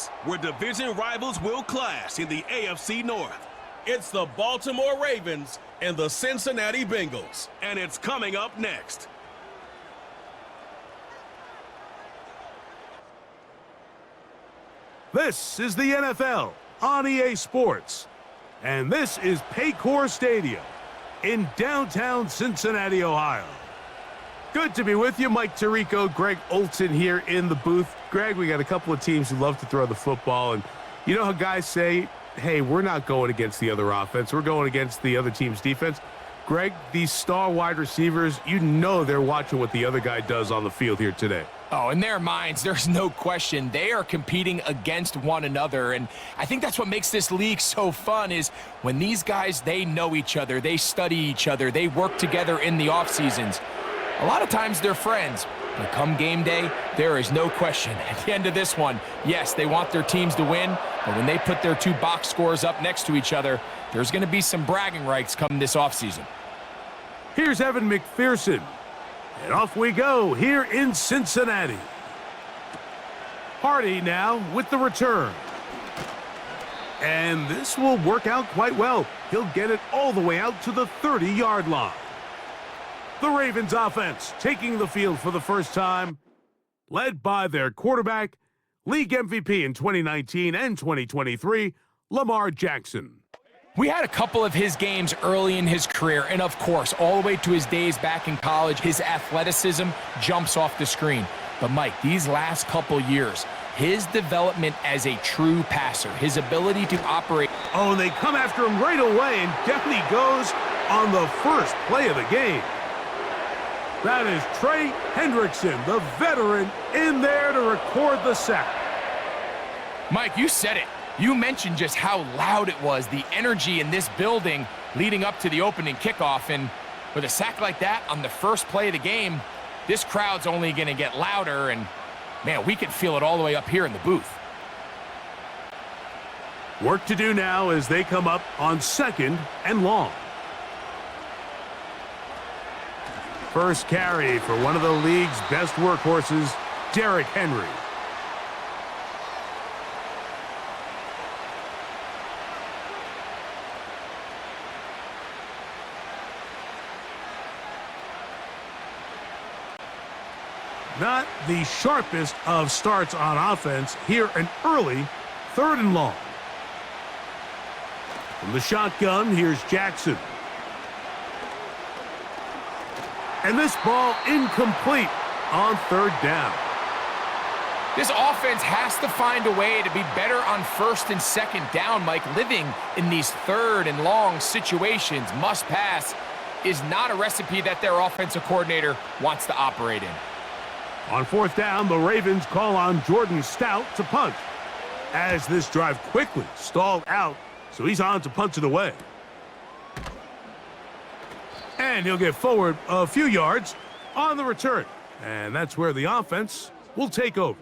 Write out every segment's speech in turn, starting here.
place, where division rivals will clash in the AFC North. It's the Baltimore Ravens and the Cincinnati Bengals, and it's coming up next. This is the NFL on EA Sports, and this is Paycor Stadium in downtown Cincinnati, Ohio. Good to be with you. Mike Tirico, Greg Olson here in the booth. Greg, we got a couple of teams who love to throw the football, and you know how guys say, hey, we're not going against the other offense. We're going against the other team's defense. Greg, these star wide receivers, you know they're watching what the other guy does on the field here today. Oh, in their minds, there's no question. They are competing against one another, and I think that's what makes this league so fun is when these guys, they know each other, they study each other, they work together in the off seasons. A lot of times they're friends, but come game day, there is no question. At the end of this one, yes, they want their teams to win, but when they put their two box scores up next to each other, there's going to be some bragging rights come this offseason. Here's Evan McPherson. And off we go here in Cincinnati. Hardy now with the return. And this will work out quite well. He'll get it all the way out to the 30-yard line. The Ravens offense taking the field for the first time, led by their quarterback, league MVP in 2019 and 2023, Lamar Jackson. We had a couple of his games early in his career, and of course, all the way to his days back in college, his athleticism jumps off the screen. But Mike, these last couple years, his development as a true passer, his ability to operate. Oh, and they come after him right away, and down he goes on the first play of the game. That is Trey Hendrickson, the veteran, in there to record the sack. Mike, you said it. You mentioned just how loud it was, the energy in this building leading up to the opening kickoff. And with a sack like that on the first play of the game, this crowd's only going to get louder. And, man, we can feel it all the way up here in the booth. Work to do now as they come up on second and long. First carry for one of the league's best workhorses, Derrick Henry. Not the sharpest of starts on offense. Here an early 3rd and long. From the shotgun, here's Jackson. And this ball incomplete on 3rd down. This offense has to find a way to be better on 1st and 2nd down, Mike. Living in these 3rd and long situations, must pass, is not a recipe that their offensive coordinator wants to operate in. On 4th down, the Ravens call on Jordan Stout to punt, as this drive quickly stalled out, so he's on to punt it away. And he'll get forward a few yards on the return, and that's where the offense will take over.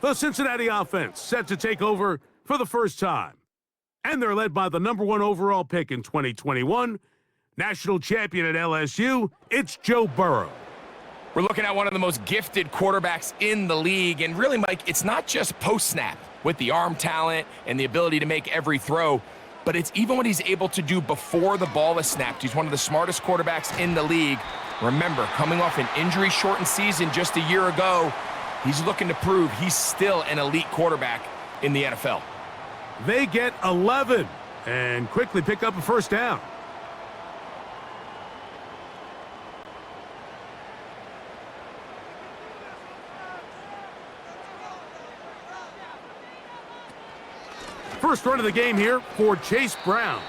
The Cincinnati offense set to take over for the first time, and they're led by the #1 overall pick in 2021, national champion at LSU, it's Joe Burrow. We're looking at one of the most gifted quarterbacks in the league. And really, Mike, it's not just post-snap with the arm talent and the ability to make every throw, but it's even what he's able to do before the ball is snapped. He's one of the smartest quarterbacks in the league. Remember, coming off an injury-shortened season just a year ago, he's looking to prove he's still an elite quarterback in the NFL. They get 11 and quickly pick up a first down. First run of the game here for Chase Brown.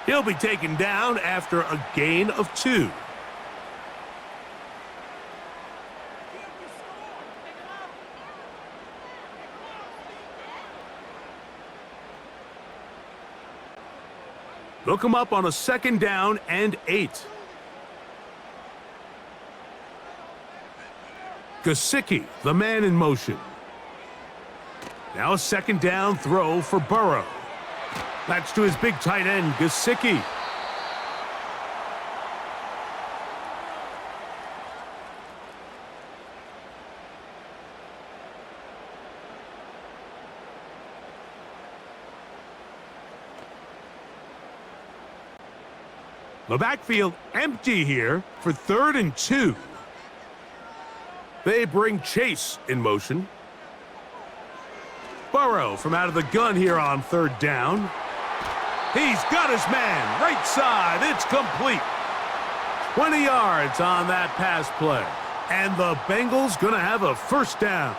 He'll be taken down after a gain of 2. They'll come up on a 2nd down and 8. Gesicki, the man in motion. Now a 2nd down throw for Burrow. That's to his big tight end, Gesicki. The backfield empty here for 3rd and 2. They bring Chase in motion. Burrow from out of the gun here on 3rd down. He's got his man, right side, it's complete. 20 yards on that pass play. And the Bengals gonna have a 1st down.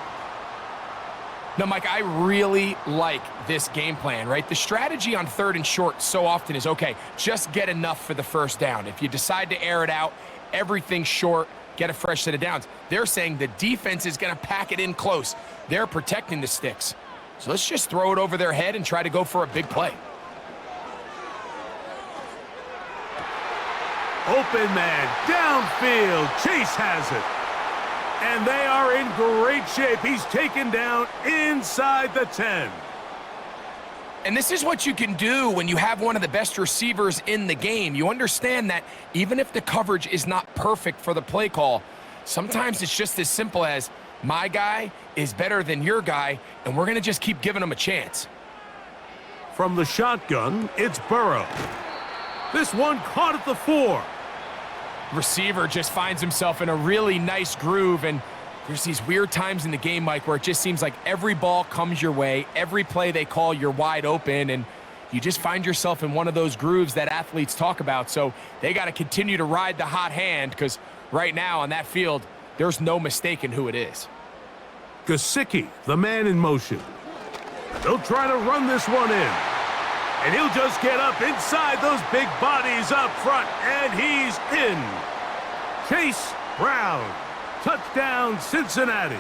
Now, Mike, I really like this game plan, right? The strategy on 3rd and short so often is, okay, just get enough for the 1st down. If you decide to air it out, everything's short, get a fresh set of downs. They're saying the defense is gonna pack it in close. They're protecting the sticks. So let's just throw it over their head and try to go for a big play. Open man, downfield, Chase has it. And they are in great shape. He's taken down inside the 10. And this is what you can do when you have one of the best receivers in the game. You understand that even if the coverage is not perfect for the play call, sometimes it's just as simple as, my guy is better than your guy, and we're going to just keep giving him a chance. From the shotgun, it's Burrow. This one caught at the 4. Receiver just finds himself in a really nice groove, and there's these weird times in the game, Mike, where it just seems like every ball comes your way, every play they call, you're wide open, and you just find yourself in one of those grooves that athletes talk about. So they got to continue to ride the hot hand, because right now on that field, there's no mistaking who it is. Gesicki, the man in motion. They'll try to run this one in. And he'll just get up inside those big bodies up front, and he's in. Chase Brown, touchdown Cincinnati.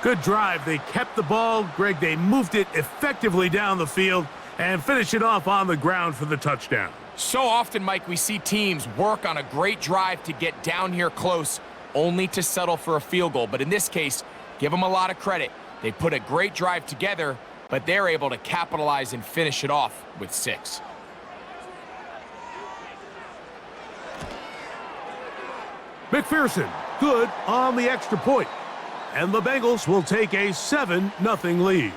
Good drive. They kept the ball. Greg, they moved it effectively down the field and finish it off on the ground for the touchdown. So often, Mike, we see teams work on a great drive to get down here close, only to settle for a field goal. But in this case, give them a lot of credit. They put a great drive together, but they're able to capitalize and finish it off with 6. McPherson, good on the extra point. And the Bengals will take a 7-0 lead.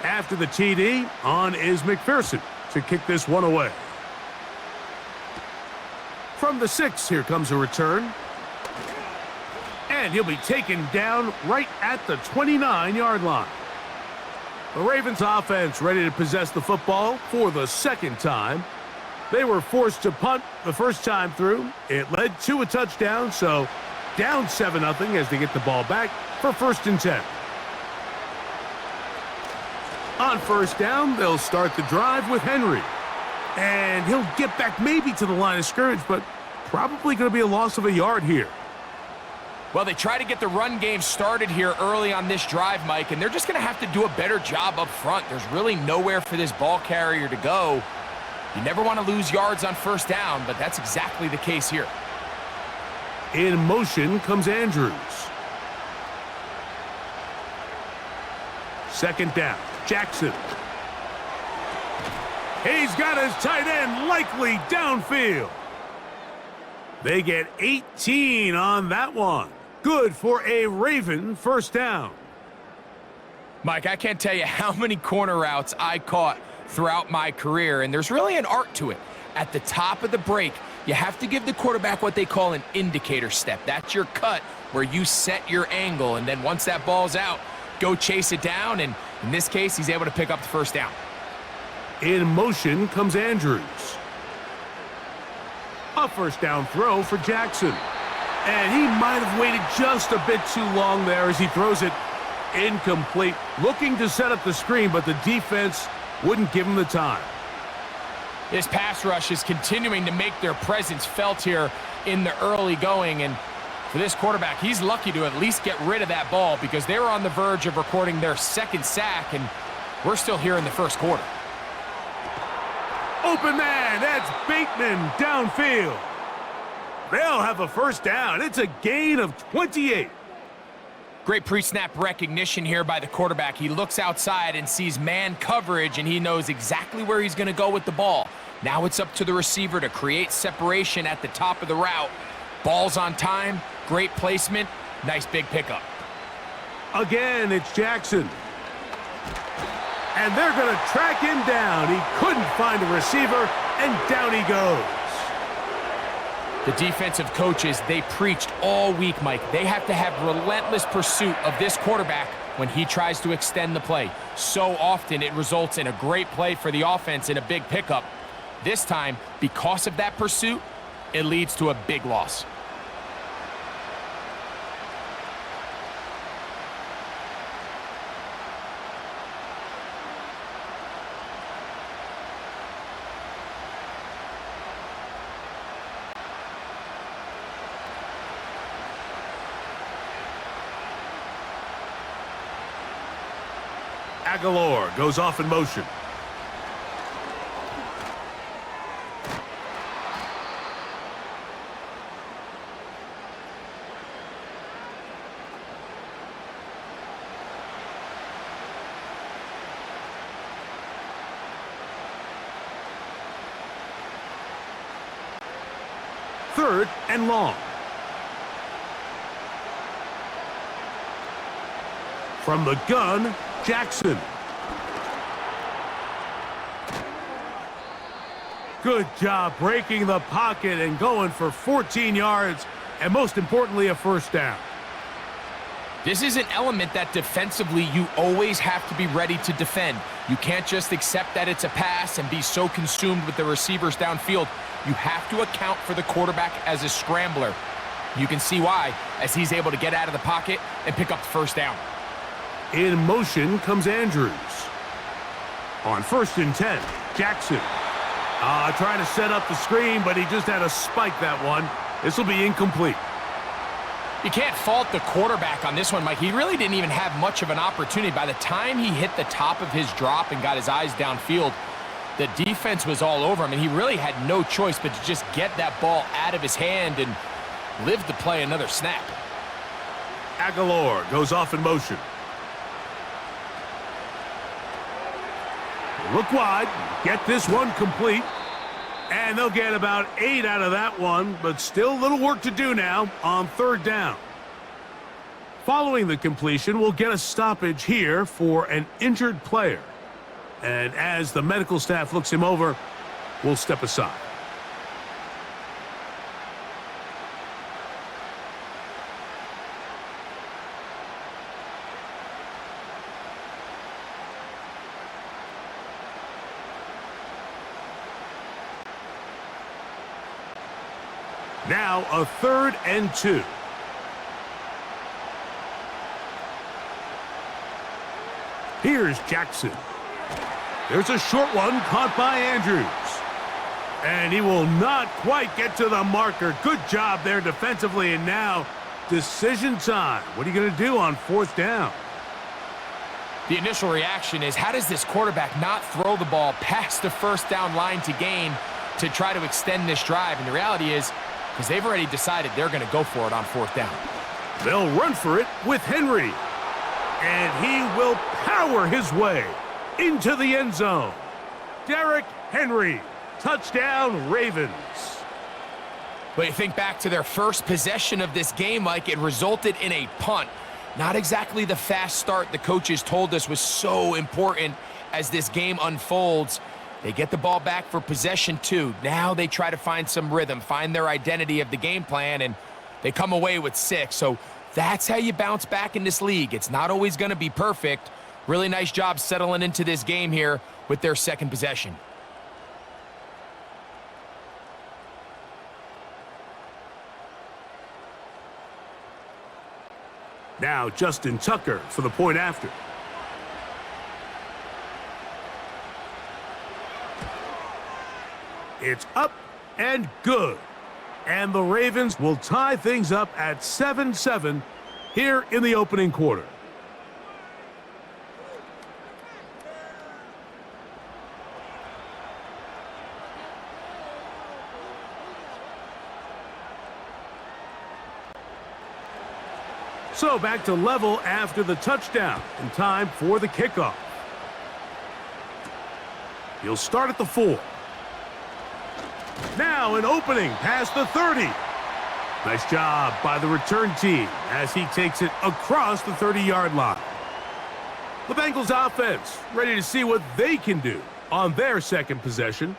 After the TD, on is McPherson to kick this one away. From the 6, here comes a return. And he'll be taken down right at the 29-yard line. The Ravens offense ready to possess the football for the 2nd time. They were forced to punt the first time through. It led to a touchdown, so down 7-0 as they get the ball back for 1st and 10. On 1st down, they'll start the drive with Henry. And he'll get back maybe to the line of scrimmage, but probably going to be a loss of a yard here. Well, they try to get the run game started here early on this drive, Mike, and they're just going to have to do a better job up front. There's really nowhere for this ball carrier to go. You never want to lose yards on 1st down, but that's exactly the case here. In motion comes Andrews. 2nd down, Jackson. He's got his tight end likely downfield. They get 18 on that one. Good for a Raven 1st down. Mike, I can't tell you how many corner routes I caught throughout my career, and there's really an art to it. At the top of the break, you have to give the quarterback what they call an indicator step. That's your cut where you set your angle, and then once that ball's out, go chase it down, and in this case, he's able to pick up the 1st down. In motion comes Andrews. A 1st down throw for Jackson. And he might have waited just a bit too long there as he throws it incomplete. Looking to set up the screen, but the defense wouldn't give him the time. This pass rush is continuing to make their presence felt here in the early going, and for this quarterback, he's lucky to at least get rid of that ball because they were on the verge of recording their 2nd sack, and we're still here in the 1st quarter. Open man, that's Bateman downfield. They'll have a 1st down. It's a gain of 28. Great pre-snap recognition here by the quarterback. He looks outside and sees man coverage, and he knows exactly where he's going to go with the ball. Now it's up to the receiver to create separation at the top of the route. Ball's on time, great placement, nice big pickup. Again, it's Jackson. And they're going to track him down. He couldn't find a receiver, and down he goes. The defensive coaches, they preached all week, Mike. They have to have relentless pursuit of this quarterback when he tries to extend the play. So often it results in a great play for the offense and a big pickup. This time, because of that pursuit, it leads to a big loss. Aguilar goes off in motion. Third and long. From the gun, Jackson. Good job breaking the pocket and going for 14 yards, and most importantly, a first down. This is an element that defensively you always have to be ready to defend. You can't just accept that it's a pass and be so consumed with the receivers downfield. You have to account for the quarterback as a scrambler. You can see why, as he's able to get out of the pocket and pick up the first down. In motion comes Andrews. On 1st and 10, Jackson. Trying to set up the screen, but he just had to spike that one. This will be incomplete. You can't fault the quarterback on this one, Mike. He really didn't even have much of an opportunity. By the time he hit the top of his drop and got his eyes downfield, the defense was all over him, and he really had no choice but to just get that ball out of his hand and live to play another snap. Aguilar goes off in motion. Look wide, get this one complete, and they'll get about 8 out of that one, but still a little work to do now on 3rd down. Following the completion, we'll get a stoppage here for an injured player. And as the medical staff looks him over, we'll step aside. Now a 3rd and 2. Here's Jackson. There's a short one caught by Andrews. And he will not quite get to the marker. Good job there defensively, and now decision time. What are you going to do on 4th down? The initial reaction is, how does this quarterback not throw the ball past the first down line to gain to try to extend this drive? And the reality is, because they've already decided they're going to go for it on 4th down. They'll run for it with Henry. And he will power his way into the end zone. Derrick Henry, touchdown Ravens. But you think back to their first possession of this game, Mike, it resulted in a punt. Not exactly the fast start the coaches told us was so important as this game unfolds. They get the ball back for possession 2. Now they try to find some rhythm, find their identity of the game plan, and they come away with 6. So that's how you bounce back in this league. It's not always going to be perfect. Really nice job settling into this game here with their second possession. Now Justin Tucker for the point after. It's up and good. And the Ravens will tie things up at 7-7 here in the opening quarter. So back to level after the touchdown, and time for the kickoff. He'll start at the 4. Now an opening past the 30. Nice job by the return team as he takes it across the 30-yard line. The Bengals offense ready to see what they can do on their second possession.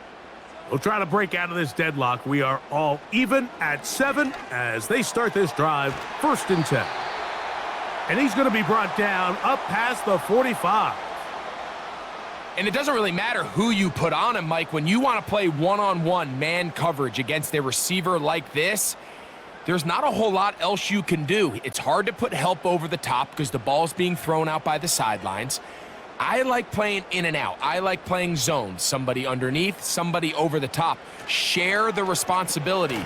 They'll try to break out of this deadlock. We are all even at 7 as they start this drive, 1st and 10. And he's going to be brought down up past the 45. And it doesn't really matter who you put on him, Mike. When you want to play one-on-one man coverage against a receiver like this, there's not a whole lot else you can do. It's hard to put help over the top because the ball's being thrown out by the sidelines. I like playing in and out. I like playing zone. Somebody underneath, somebody over the top. Share the responsibility.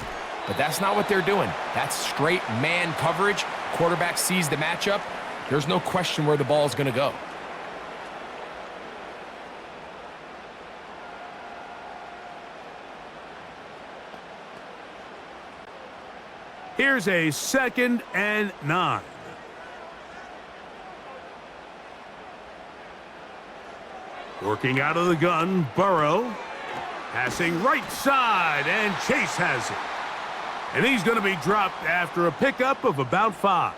But that's not what they're doing. That's straight man coverage. Quarterback sees the matchup. There's no question where the ball is going to go. Here's a 2nd and 9. Working out of the gun, Burrow. Passing right side, and Chase has it. And he's going to be dropped after a pickup of about 5.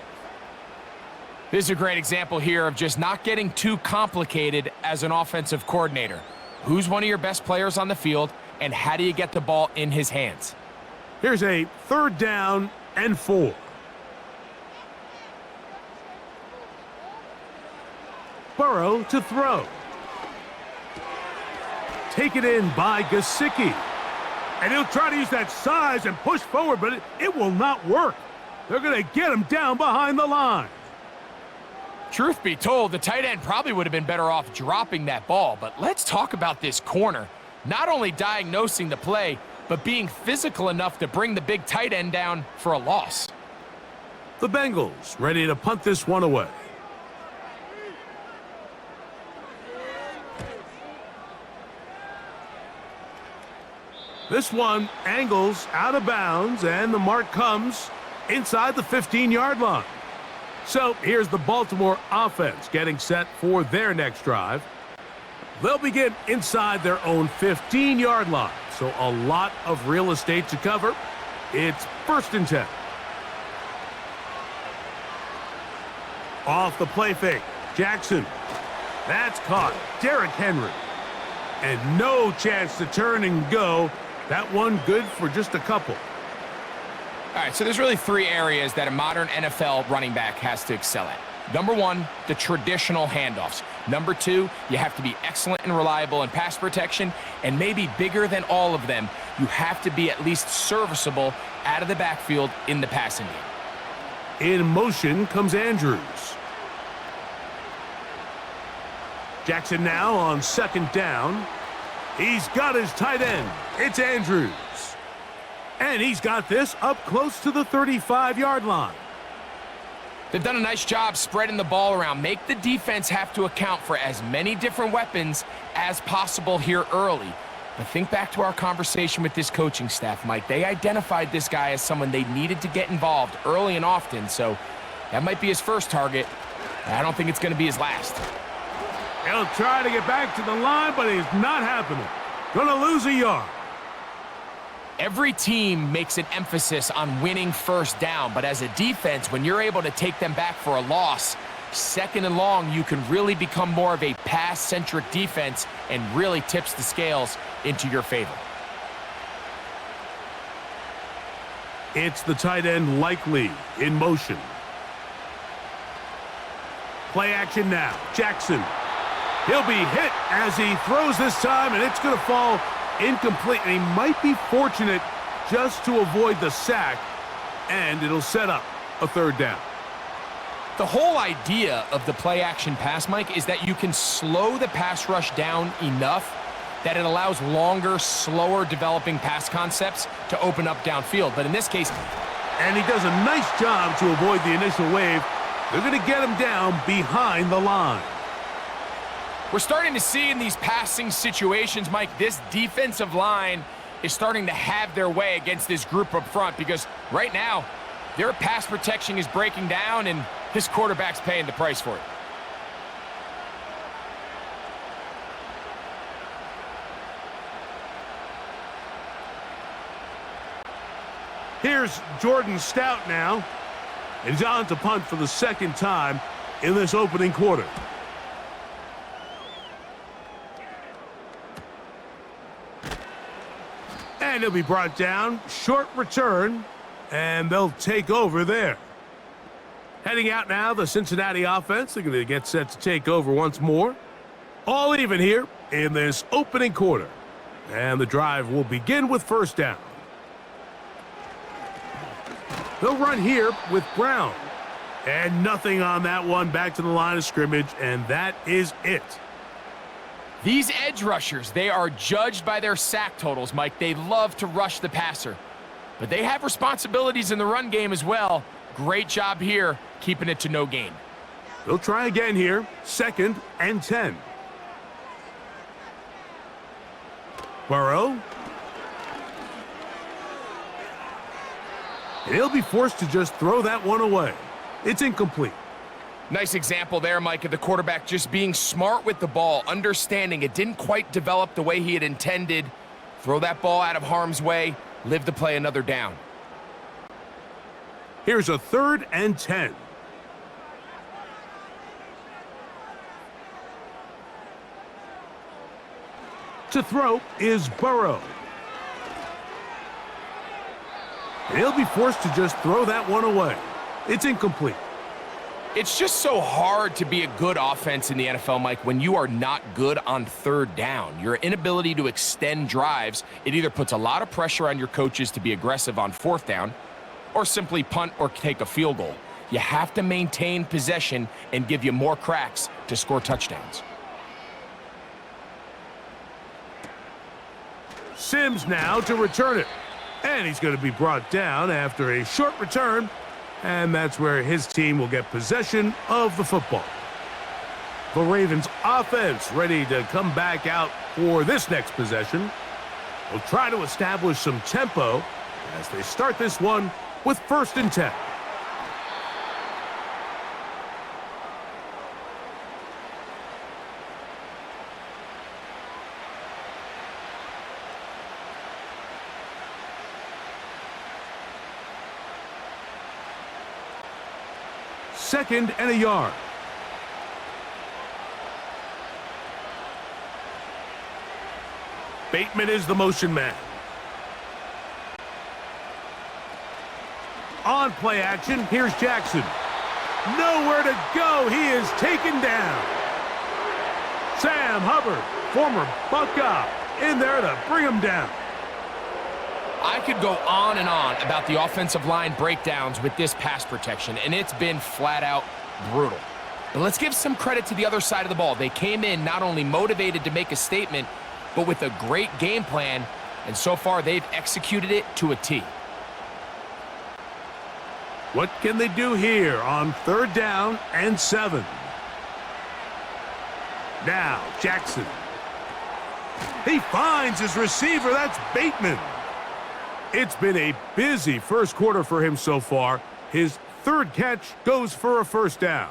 This is a great example here of just not getting too complicated as an offensive coordinator. Who's one of your best players on the field, and how do you get the ball in his hands? Here's a 3rd down and 4. Burrow to throw. Taken in by Gesicki. And he'll try to use that size and push forward, but it will not work. They're going to get him down behind the line. Truth be told, the tight end probably would have been better off dropping that ball. But let's talk about this corner. Not only diagnosing the play, but being physical enough to bring the big tight end down for a loss. The Bengals ready to punt this one away. This one angles out of bounds, and the mark comes inside the 15-yard line. So here's the Baltimore offense getting set for their next drive. They'll begin inside their own 15-yard line, so a lot of real estate to cover. It's 1st and 10. Off the play fake, Jackson. That's caught. Derrick Henry. And no chance to turn and go. That one good for just a couple. All right, so there's really 3 areas that a modern NFL running back has to excel at. Number 1, the traditional handoffs. Number 2, you have to be excellent and reliable in pass protection. And maybe bigger than all of them, you have to be at least serviceable out of the backfield in the passing game. In motion comes Andrews. Jackson now on 2nd down. He's got his tight end. It's Andrews. And he's got this up close to the 35-yard line. They've done a nice job spreading the ball around. Make the defense have to account for as many different weapons as possible here early. But think back to our conversation with this coaching staff, Mike. They identified this guy as someone they needed to get involved early and often. So that might be his first target. I don't think it's going to be his last. He'll try to get back to the line, but it's not happening. Gonna lose a yard. Every team makes an emphasis on winning first down, but as a defense, when you're able to take them back for a loss, 2nd and long, you can really become more of a pass-centric defense and really tips the scales into your favor. It's the tight end Likely in motion. Play action now. Jackson. He'll be hit as he throws this time, and it's going to fall incomplete. And he might be fortunate just to avoid the sack, and it'll set up a 3rd down. The whole idea of the play-action pass, Mike, is that you can slow the pass rush down enough that it allows longer, slower developing pass concepts to open up downfield. But in this case... And he does a nice job to avoid the initial wave. They're going to get him down behind the line. We're starting to see in these passing situations, Mike, this defensive line is starting to have their way against this group up front because right now, their pass protection is breaking down and this quarterback's paying the price for it. Here's Jordan Stout now. And he's on to punt for the second time in this opening quarter. And he'll be brought down. Short return. And they'll take over there. Heading out now, the Cincinnati offense. They're going to get set to take over once more. All even here in this opening quarter. And the drive will begin with first down. They'll run here with Brown. And nothing on that one. Back to the line of scrimmage, and that is it. These edge rushers, they are judged by their sack totals, Mike. They love to rush the passer. But they have responsibilities in the run game as well. Great job here, keeping it to no gain. They'll try again here. 2nd and 10. Burrow. And he'll be forced to just throw that one away. It's incomplete. Nice example there, Mike, of the quarterback just being smart with the ball, understanding it didn't quite develop the way he had intended. Throw that ball out of harm's way, live to play another down. Here's a 3rd and 10. To throw is Burrow. And he'll be forced to just throw that one away. It's incomplete. It's just so hard to be a good offense in the NFL, Mike, when you are not good on 3rd down. Your inability to extend drives, it either puts a lot of pressure on your coaches to be aggressive on 4th down or simply punt or take a field goal. You have to maintain possession and give you more cracks to score touchdowns. Sims now to return it. And he's going to be brought down after a short return. And that's where his team will get possession of the football. The Ravens offense ready to come back out for this next possession. They'll try to establish some tempo as they start this one with 1st and 10. Second and a yard. Bateman is the motion man. On play action, here's Jackson. Nowhere to go. He is taken down. Sam Hubbard, former Buckeye, in there to bring him down. I could go on and on about the offensive line breakdowns with this pass protection, and it's been flat out brutal. But let's give some credit to the other side of the ball. They came in not only motivated to make a statement, but with a great game plan, and so far they've executed it to a T. What can they do here on 3rd down and 7? Now, Jackson. He finds his receiver. That's Bateman. It's been a busy first quarter for him so far. His 3rd catch goes for a 1st down.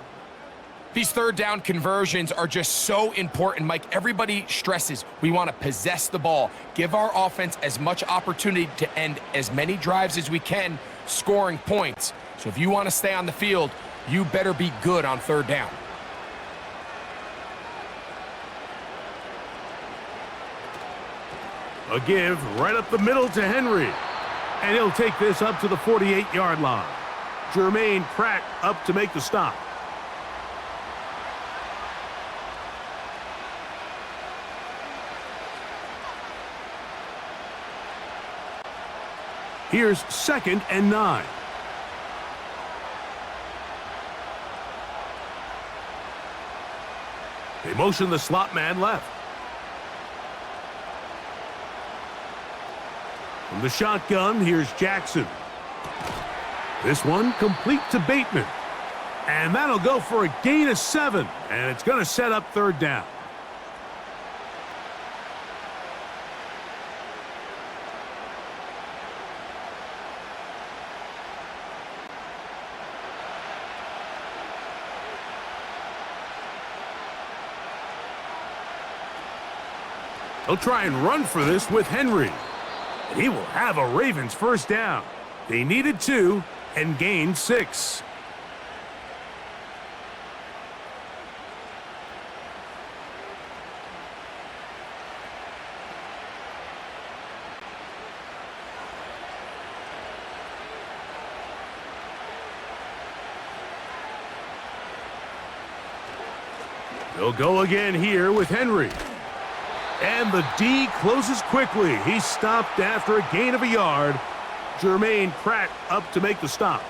These 3rd down conversions are just so important, Mike. Everybody stresses we want to possess the ball, give our offense as much opportunity to end as many drives as we can, scoring points. So if you want to stay on the field, you better be good on 3rd down. A give right up the middle to Henry. And he'll take this up to the 48-yard line. Jermaine Pratt up to make the stop. Here's 2nd and 9. They motion the slot man left. From the shotgun, here's Jackson. This one complete to Bateman. And that'll go for a gain of 7. And it's going to set up 3rd down. They'll try and run for this with Henry. And he will have a Ravens 1st down. They needed 2 and gained 6. They'll go again here with Henry. And the D closes quickly. He stopped after a gain of a yard. Jermaine Pratt up to make the stop.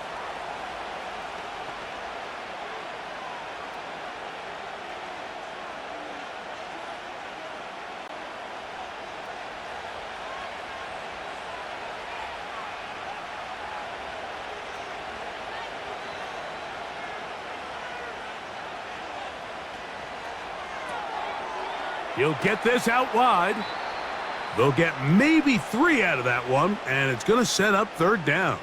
He'll get this out wide. They'll get maybe 3 out of that one, and it's going to set up 3rd down.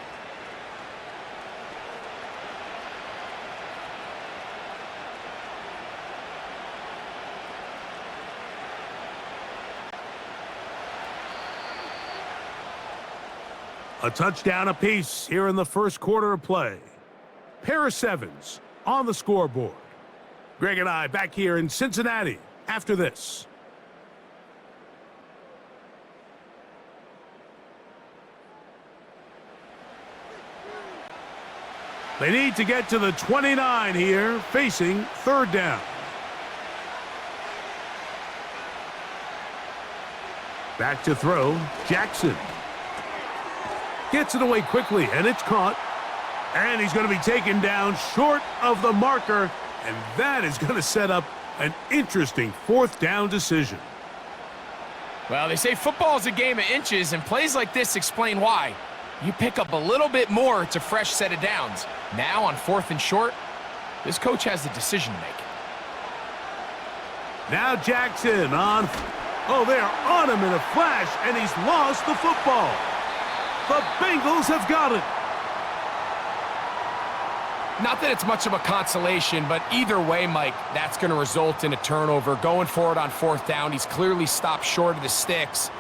A touchdown apiece here in the first quarter of play. Pair of 7s on the scoreboard. Greg and I back here in Cincinnati after this. They need to get to the 29 here, facing 3rd down. Back to throw, Jackson. Gets it away quickly, and it's caught. And he's going to be taken down short of the marker, and that is going to set up an interesting 4th down decision. Well, they say football is a game of inches, and plays like this explain why. You pick up a little bit more, it's a fresh set of downs. Now on 4th and short, this coach has a decision to make. Now Jackson on. Oh, they're on him in a flash, and he's lost the football. The Bengals have got it. Not that it's much of a consolation, but either way, Mike, that's going to result in a turnover. Going forward on 4th down, he's clearly stopped short of the sticks.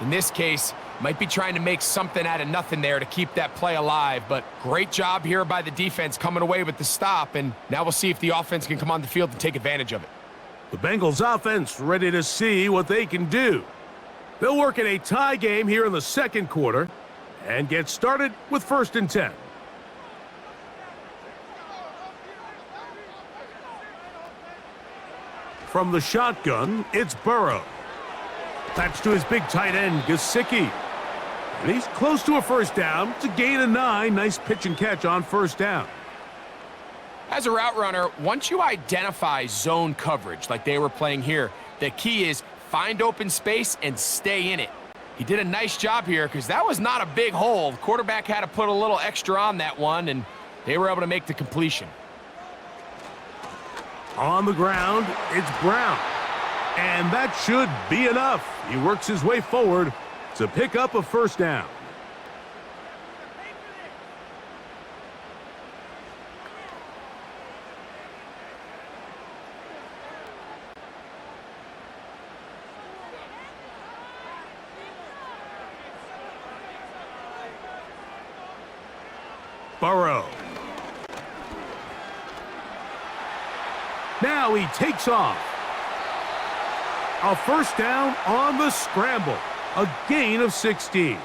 In this case, might be trying to make something out of nothing there to keep that play alive, but great job here by the defense coming away with the stop, and now we'll see if the offense can come on the field and take advantage of it. The Bengals offense ready to see what they can do. They'll work in a tie game here in the 2nd quarter and get started with 1st and 10. From the shotgun, it's Burrow. That's to his big tight end, Gesicki. And he's close to a 1st down. It's a gain of 9. Nice pitch and catch on 1st down. As a route runner, once you identify zone coverage like they were playing here, the key is find open space and stay in it. He did a nice job here because that was not a big hole. The quarterback had to put a little extra on that one, and they were able to make the completion. On the ground, it's Brown. And that should be enough. He works his way forward to pick up a 1st down. Burrow. Now he takes off. A 1st down on the scramble. A gain of 16.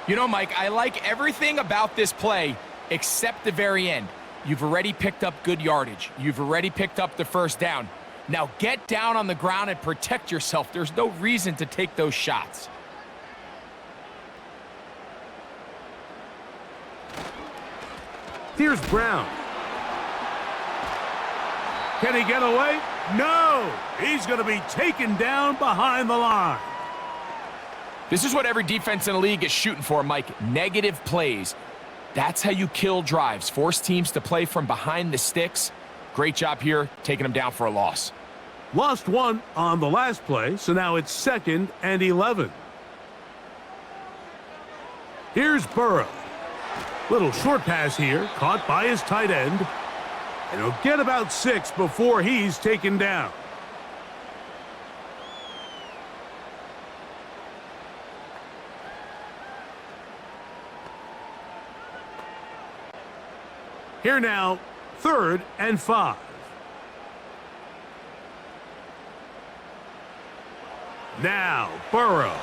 You know, Mike, I like everything about this play except the very end. You've already picked up good yardage. You've already picked up the 1st down. Now get down on the ground and protect yourself. There's no reason to take those shots. Here's Brown. Can he get away? No! He's going to be taken down behind the line. This is what every defense in the league is shooting for, Mike. Negative plays. That's how you kill drives. Force teams to play from behind the sticks. Great job here, taking them down for a loss. Lost 1 on the last play, so now it's 2nd and 11. Here's Burrow. Little short pass here, caught by his tight end. And he'll get about 6 before he's taken down. Here now, 3rd and 5. Now, Burrow.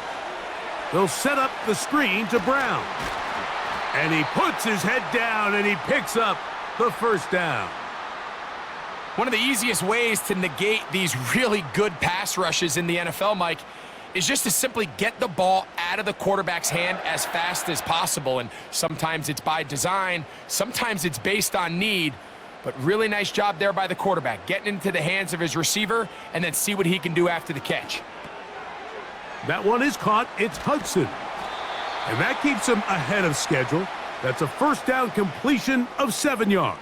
They'll set up the screen to Brown. And he puts his head down and he picks up the first down. One of the easiest ways to negate these really good pass rushes in the NFL, Mike, is just to simply get the ball out of the quarterback's hand as fast as possible. And sometimes it's by design, sometimes it's based on need, but really nice job there by the quarterback, getting into the hands of his receiver and then see what he can do after the catch. That one is caught. It's Hudson. And that keeps him ahead of schedule. That's a first down completion of 7 yards.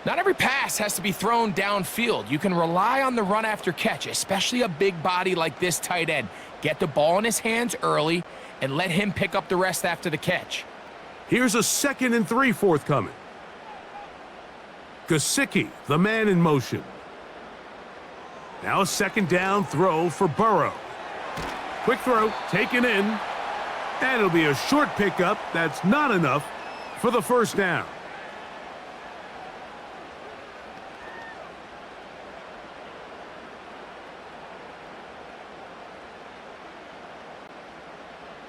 Not every pass has to be thrown downfield. You can rely on the run after catch, especially a big body like this tight end. Get the ball in his hands early and let him pick up the rest after the catch. Here's a 2nd and 3 forthcoming. Gesicki, the man in motion. Now a 2nd down throw for Burrow. Quick throw, taken in. And it'll be a short pickup. That's not enough for the first down.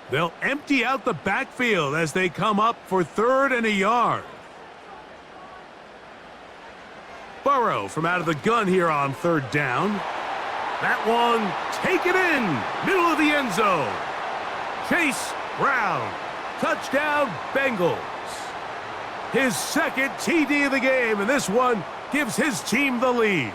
They'll empty out the backfield as they come up for 3rd and a yard. Burrow from out of the gun here on 3rd down. That one taken in, middle of the end zone. Chase Brown, touchdown Bengals. His 2nd TD of the game, and this one gives his team the lead.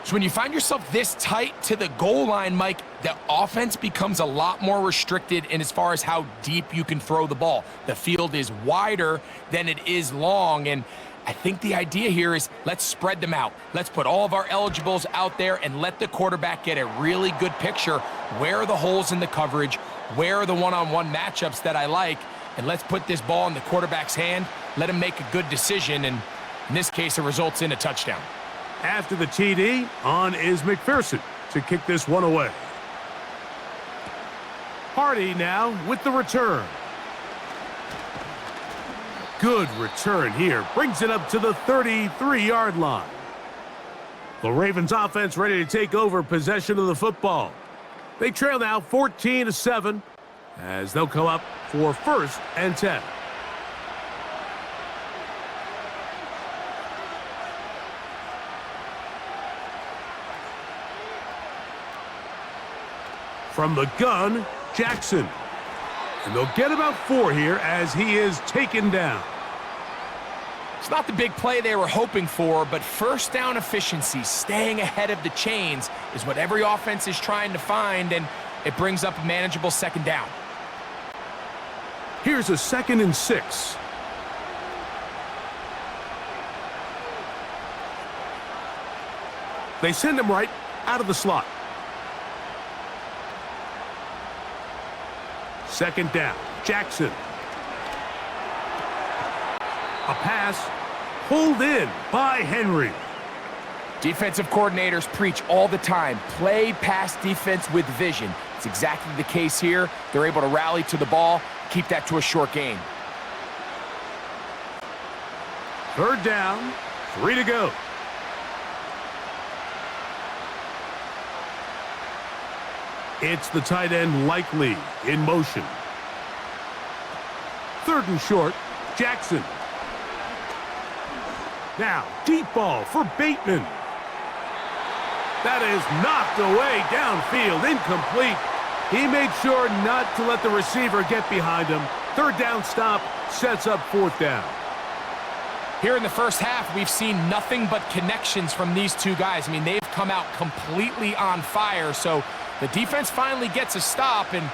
So when you find yourself this tight to the goal line, Mike, the offense becomes a lot more restricted in as far as how deep you can throw the ball. The field is wider than it is long, and I think the idea here is let's spread them out. Let's put all of our eligibles out there and let the quarterback get a really good picture. Where are the holes in the coverage? Where are the one-on-one matchups that I like? And let's put this ball in the quarterback's hand, let him make a good decision, and in this case, it results in a touchdown. After the TD, on is McPherson to kick this one away. Hardy now with the return. Good return here. Brings it up to the 33-yard line. The Ravens offense ready to take over possession of the football. They trail now 14-7 as they'll come up for 1st and 10. From the gun, Jackson. And they'll get about 4 here as he is taken down. It's not the big play they were hoping for, but first down efficiency, staying ahead of the chains, is what every offense is trying to find, and it brings up a manageable 2nd down. Here's a 2nd and 6. They send him right out of the slot. 2nd down, Jackson. A pass pulled in by Henry. Defensive coordinators preach all the time, play pass defense with vision. It's exactly the case here. They're able to rally to the ball, keep that to a short gain. 3rd down, 3 to go. It's the tight end Likely in motion. 3rd and short, Jackson. Now, deep ball for Bateman. That is knocked away downfield, incomplete. He made sure not to let the receiver get behind him. 3rd down stop sets up 4th down. Here in the first half, we've seen nothing but connections from these two guys. I mean, they've come out completely on fire, so the defense finally gets a stop, and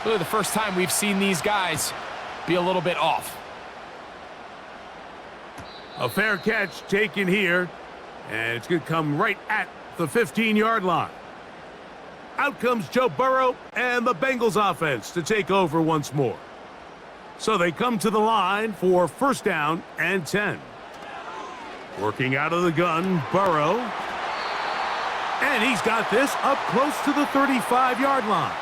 really the first time we've seen these guys be a little bit off. A fair catch taken here, and it's going to come right at the 15-yard line. Out comes Joe Burrow and the Bengals offense to take over once more. So they come to the line for 1st down and 10. Working out of the gun, Burrow. And he's got this up close to the 35-yard line.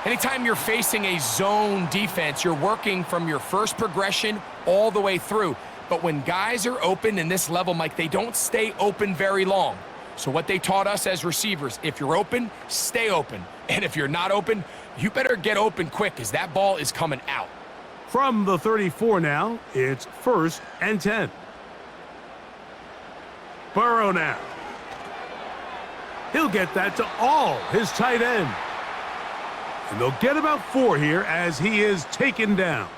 Anytime you're facing a zone defense, you're working from your first progression all the way through. But when guys are open in this level, Mike, they don't stay open very long. So what they taught us as receivers, if you're open, stay open. And if you're not open, you better get open quick because that ball is coming out. From the 34 now, it's 1st and 10. Burrow now. He'll get that to all his tight end. And they'll get about 4 here as he is taken down.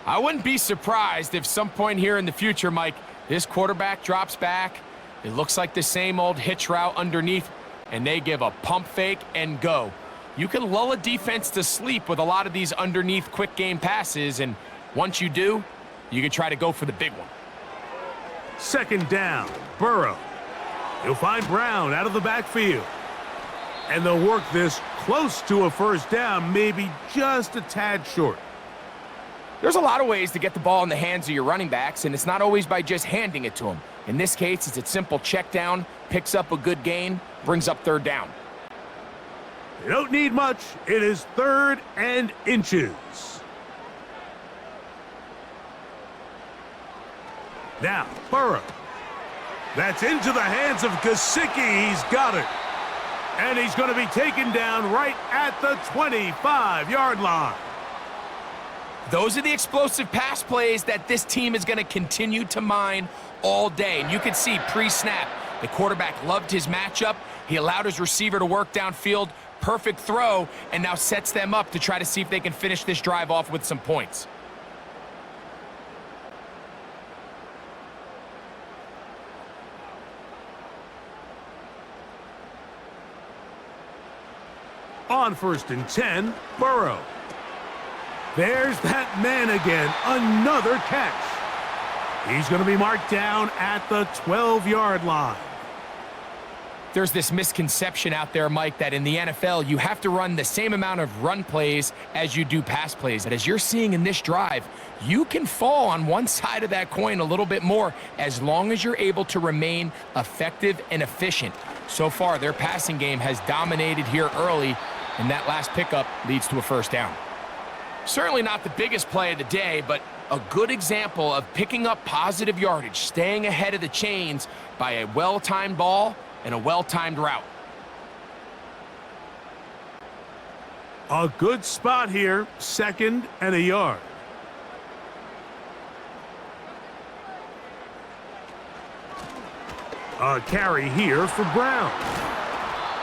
I wouldn't be surprised if some point here in the future, Mike, this quarterback drops back. It looks like the same old hitch route underneath, and they give a pump fake and go. You can lull a defense to sleep with a lot of these underneath quick game passes, and once you do, you can try to go for the big one. 2nd down, Burrow. He'll find Brown out of the backfield. And they'll work this close to a 1st down, maybe just a tad short. There's a lot of ways to get the ball in the hands of your running backs, and it's not always by just handing it to them. In this case, it's a simple check down, picks up a good gain, brings up 3rd down. They don't need much. It is 3rd and inches. Now, Burrow. That's into the hands of Gesicki. He's got it. And he's going to be taken down right at the 25-yard line. Those are the explosive pass plays that this team is going to continue to mine all day. And you can see pre-snap, the quarterback loved his matchup. He allowed his receiver to work downfield. Perfect throw, and now sets them up to try to see if they can finish this drive off with some points. On 1st and 10, Burrow. There's that man again, another catch. He's going to be marked down at the 12-yard line. There's this misconception out there, Mike, that in the NFL, you have to run the same amount of run plays as you do pass plays. And as you're seeing in this drive, you can fall on one side of that coin a little bit more as long as you're able to remain effective and efficient. So far, their passing game has dominated here early, and that last pickup leads to a 1st down. Certainly not the biggest play of the day, but a good example of picking up positive yardage, staying ahead of the chains by a well-timed ball and a well-timed route. A good spot here, 2nd and a yard. A carry here for Brown.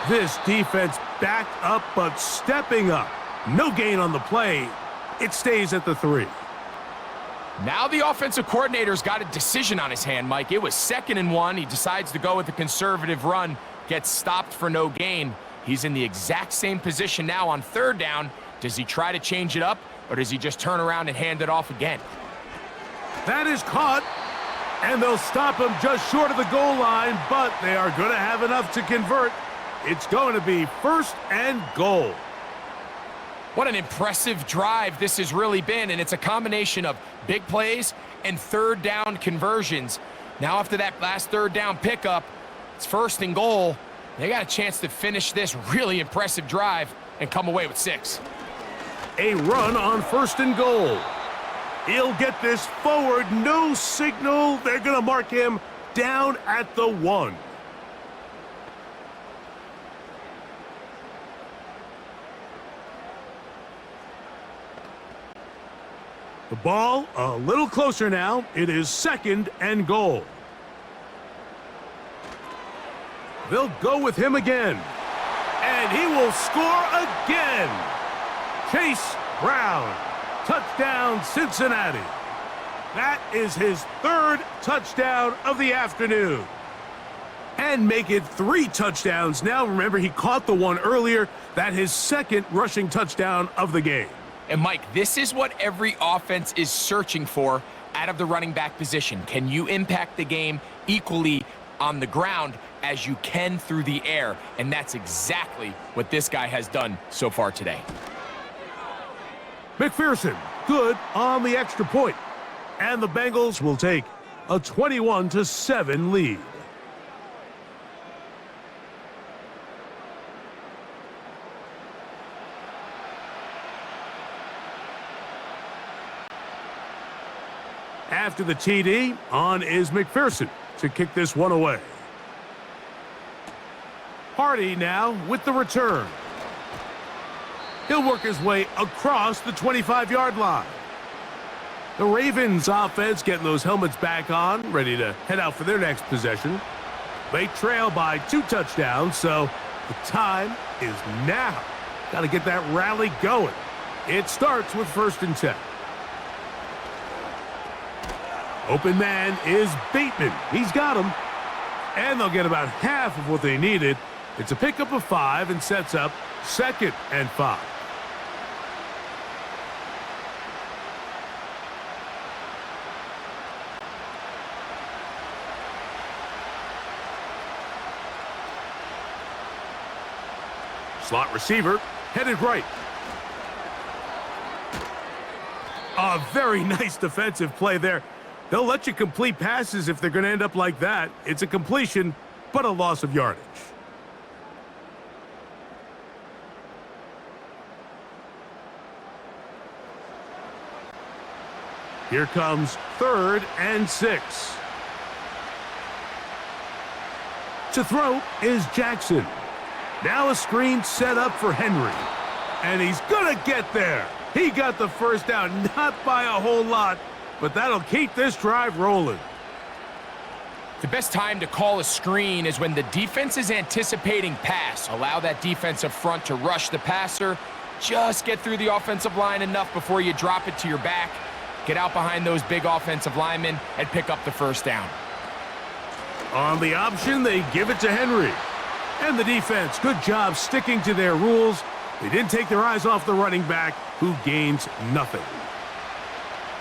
This defense backed up but stepping up. No gain on the play. It stays at the 3. Now the offensive coordinator's got a decision on his hand, Mike. It was 2nd and 1. He decides to go with a conservative run, gets stopped for no gain. He's in the exact same position now on 3rd down. Does he try to change it up, or does he just turn around and hand it off again? That is caught, and they'll stop him just short of the goal line, but they are going to have enough to convert. It's going to be 1st and goal. What an impressive drive this has really been, and it's a combination of big plays and 3rd down conversions. Now after that last 3rd down pickup, it's 1st and goal. They got a chance to finish this really impressive drive and come away with 6. A run on 1st and goal. He'll get this forward, no signal. They're going to mark him down at the 1. The ball a little closer now. It is 2nd and goal. They'll go with him again. And he will score again. Chase Brown. Touchdown, Cincinnati. That is his 3rd touchdown of the afternoon. And make it 3 touchdowns now. Remember, he caught the one earlier. That his 2nd rushing touchdown of the game. And Mike, this is what every offense is searching for out of the running back position. Can you impact the game equally on the ground as you can through the air? And that's exactly what this guy has done so far today. McPherson, good on the extra point. And the Bengals will take a 21-7 lead. After the TD, on is McPherson to kick this one away. Hardy now with the return. He'll work his way across the 25-yard line. The Ravens offense getting those helmets back on, ready to head out for their next possession. They trail by 2 touchdowns, so the time is now. Got to get that rally going. It starts with 1st and 10. Open man is Bateman. He's got him. And they'll get about half of what they needed. It's a pickup of 5 and sets up 2nd and 5. Slot receiver headed right. A very nice defensive play there. They'll let you complete passes if they're going to end up like that. It's a completion, but a loss of yardage. Here comes 3rd and 6. To throw is Jackson. Now a screen set up for Henry. And he's going to get there. He got the first down, not by a whole lot, but that'll keep this drive rolling. The best time to call a screen is when the defense is anticipating pass. Allow that defensive front to rush the passer. Just get through the offensive line enough before you drop it to your back. Get out behind those big offensive linemen and pick up the first down. On the option, they give it to Henry. And the defense, good job sticking to their rules. They didn't take their eyes off the running back, who gains nothing.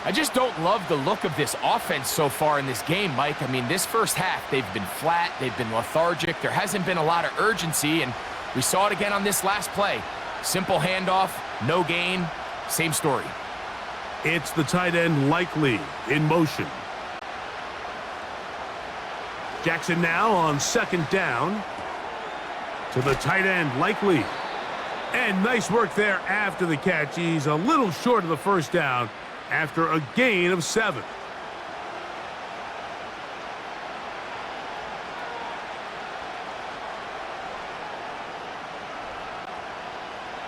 I just don't love the look of this offense so far in this game, Mike. I mean, this first half, they've been flat, they've been lethargic. There hasn't been a lot of urgency, and we saw it again on this last play. Simple handoff, no gain, same story. It's the tight end Likely in motion. Jackson now on 2nd down. To the tight end Likely. And nice work there after the catch. He's a little short of the first down after a gain of 7.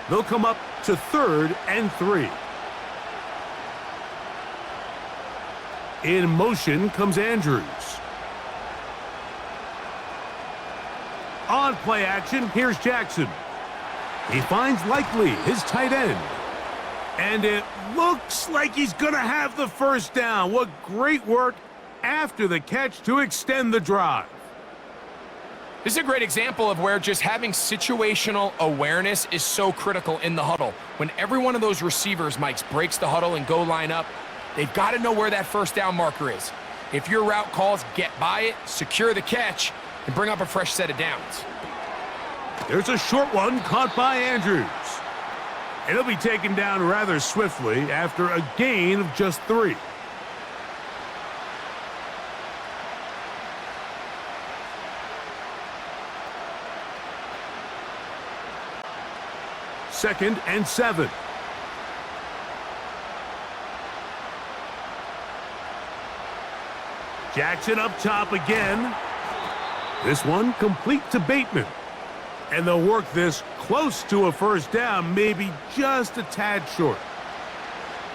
They'll come up to 3rd and 3. In motion comes Andrews. On play action, here's Jackson. He finds Likely, his tight end. And it looks like he's going to have the first down. What great work after the catch to extend the drive. This is a great example of where just having situational awareness is so critical in the huddle. When every one of those receivers, Mike, breaks the huddle and go line up, they've got to know where that first down marker is. If your route calls, get by it, secure the catch, and bring up a fresh set of downs. There's a short one caught by Andrews. It'll be taken down rather swiftly after a gain of just 3. Second and 7. Jackson up top again. This one complete to Bateman. And they'll work this close to a first down, maybe just a tad short.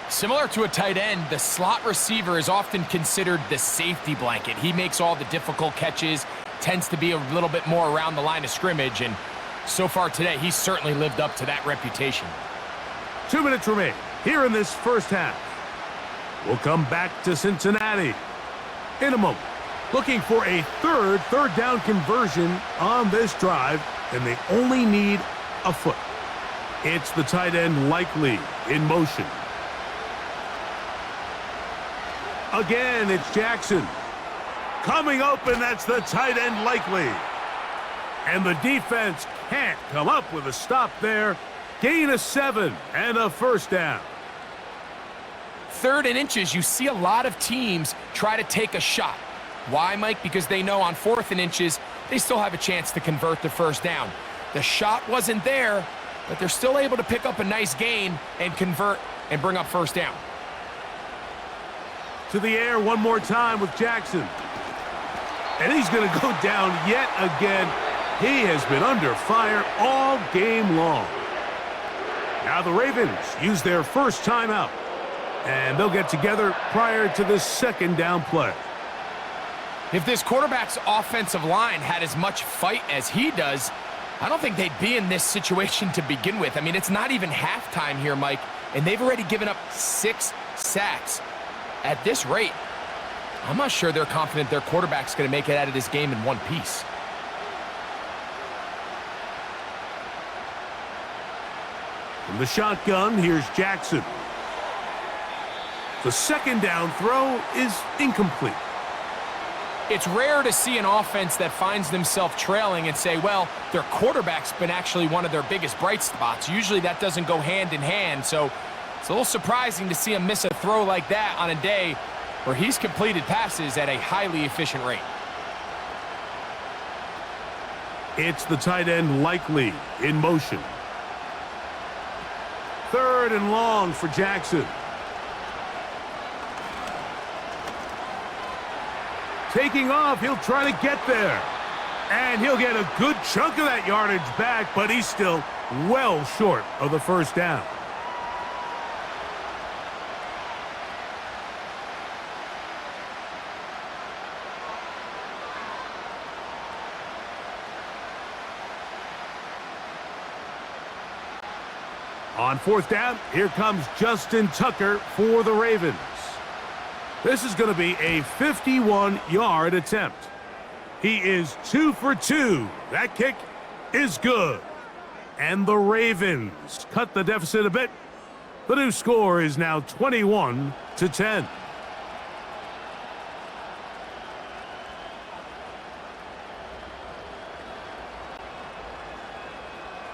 Similar to a tight end, the slot receiver is often considered the safety blanket. He makes all the difficult catches, tends to be a little bit more around the line of scrimmage, and so far today, he's certainly lived up to that reputation. 2 minutes remain here in this first half. We'll come back to Cincinnati in a moment. Looking for a third down conversion on this drive, and they only need a foot. It's the tight end Likely in motion. Again, it's Jackson. Coming open, that's the tight end Likely. And the defense can't come up with a stop there. Gain of 7 and a first down. 3rd and inches, you see a lot of teams try to take a shot. Why, Mike? Because they know on 4th and inches, they still have a chance to convert the first down. The shot wasn't there, but they're still able to pick up a nice gain and convert and bring up first down. To the air one more time with Jackson. And he's going to go down yet again. He has been under fire all game long. Now the Ravens use their first timeout. And they'll get together prior to this second down play. If this quarterback's offensive line had as much fight as he does, I don't think they'd be in this situation to begin with. I mean, it's not even halftime here, Mike, and they've already given up 6 sacks. At this rate, I'm not sure they're confident their quarterback's going to make it out of this game in one piece. From the shotgun, here's Jackson. The second down throw is incomplete. It's rare to see an offense that finds themselves trailing and say, well, their quarterback's been actually one of their biggest bright spots. Usually that doesn't go hand in hand, so it's a little surprising to see him miss a throw like that on a day where he's completed passes at a highly efficient rate. It's the tight end Likely in motion. 3rd and long for Jackson. Taking off, he'll try to get there. And he'll get a good chunk of that yardage back, but he's still well short of the first down. On 4th down, here comes Justin Tucker for the Ravens. This is going to be a 51-yard attempt. He is 2 for 2. That kick is good. And the Ravens cut the deficit a bit. The new score is now 21-10.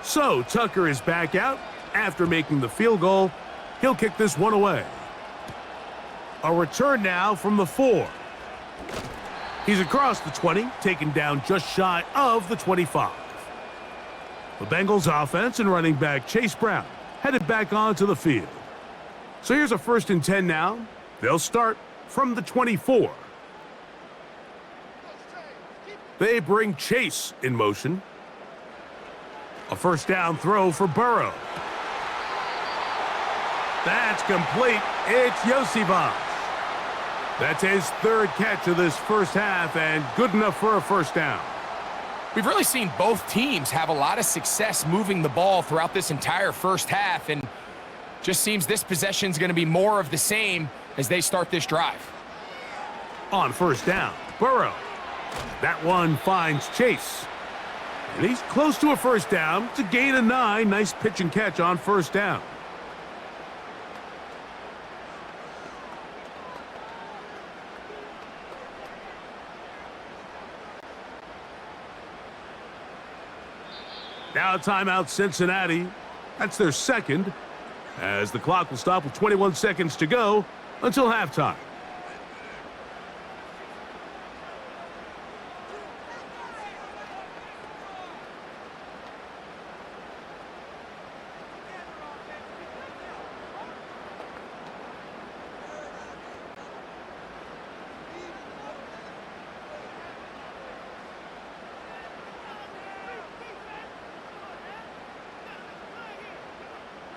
So Tucker is back out after making the field goal. He'll kick this one away. A return now from the 4. He's across the 20, taken down just shy of the 25. The Bengals offense and running back Chase Brown headed back onto the field. So here's a 1st and 10 now. They'll start from the 24. They bring Chase in motion. A 1st down throw for Burrow. That's complete. It's Yosivas. That's his 3rd catch of this first half and good enough for a 1st down. We've really seen both teams have a lot of success moving the ball throughout this entire first half, and just seems this possession is going to be more of the same as they start this drive. On 1st down, Burrow. That one finds Chase. And he's close to a 1st down. It's a gain of 9. Nice pitch and catch on 1st down. Now timeout Cincinnati. That's their 2nd, as the clock will stop with 21 seconds to go until halftime.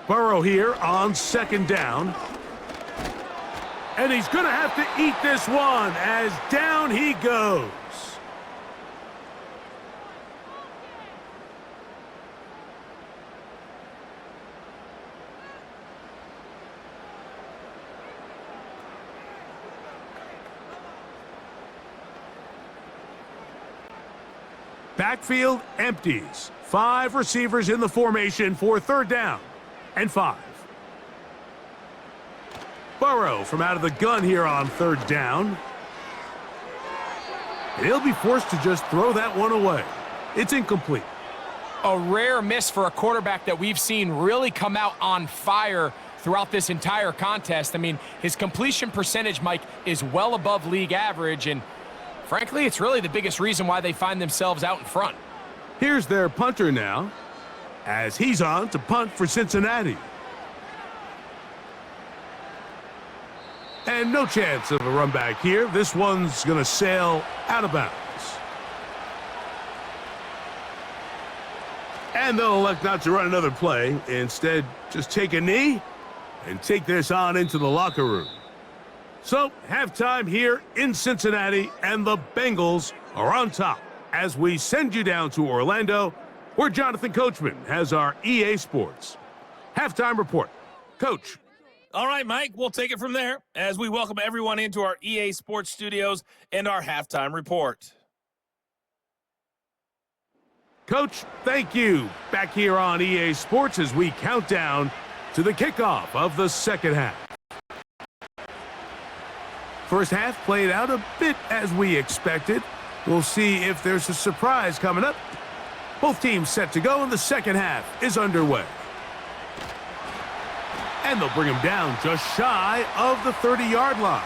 Burrow here on 2nd down. And he's going to have to eat this one as down he goes. Backfield empties. 5 receivers in the formation for 3rd down and 5. Burrow from out of the gun here on 3rd down. And he'll be forced to just throw that one away. It's incomplete. A rare miss for a quarterback that we've seen really come out on fire throughout this entire contest. I mean, his completion percentage, Mike, is well above league average, and frankly, it's really the biggest reason why they find themselves out in front. Here's their punter now, as he's on to punt for Cincinnati. And no chance of a run back here. This one's going to sail out of bounds. And they'll elect not to run another play. Instead, just take a knee and take this on into the locker room. So, halftime here in Cincinnati, and the Bengals are on top as we send you down to Orlando, where Jonathan Coachman has our EA Sports halftime report. Coach. All right, Mike, we'll take it from there as we welcome everyone into our EA Sports studios and our halftime report. Coach, thank you. Back here on EA Sports as we count down to the kickoff of the second half. First half played out a bit as we expected. We'll see if there's a surprise coming up. Both teams set to go, and the second half is underway. And they'll bring him down just shy of the 30-yard line.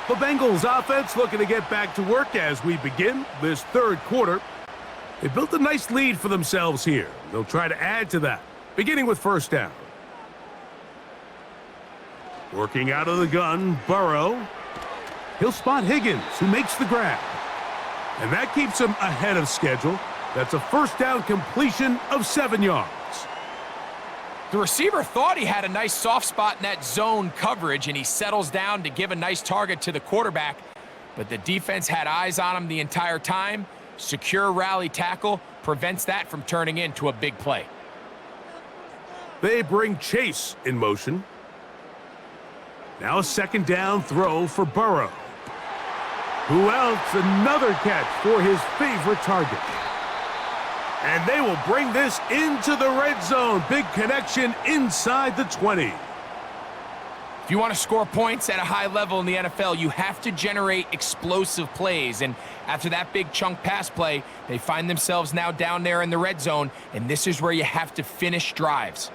The Bengals offense looking to get back to work as we begin this third quarter. They built a nice lead for themselves here. They'll try to add to that, beginning with first down. Working out of the gun, Burrow. He'll spot Higgins, who makes the grab. And that keeps him ahead of schedule. That's a first down completion of 7 yards. The receiver thought he had a nice soft spot in that zone coverage, and he settles down to give a nice target to the quarterback. But the defense had eyes on him the entire time. Secure rally tackle prevents that from turning into a big play. They bring Chase in motion. Now a second down throw for Burrow. Who else? Another catch for his favorite target. And they will bring this into the red zone. Big connection inside the 20. If you want to score points at a high level in the NFL, you have to generate explosive plays. And after that big chunk pass play, they find themselves now down there in the red zone, and this is where you have to finish drives.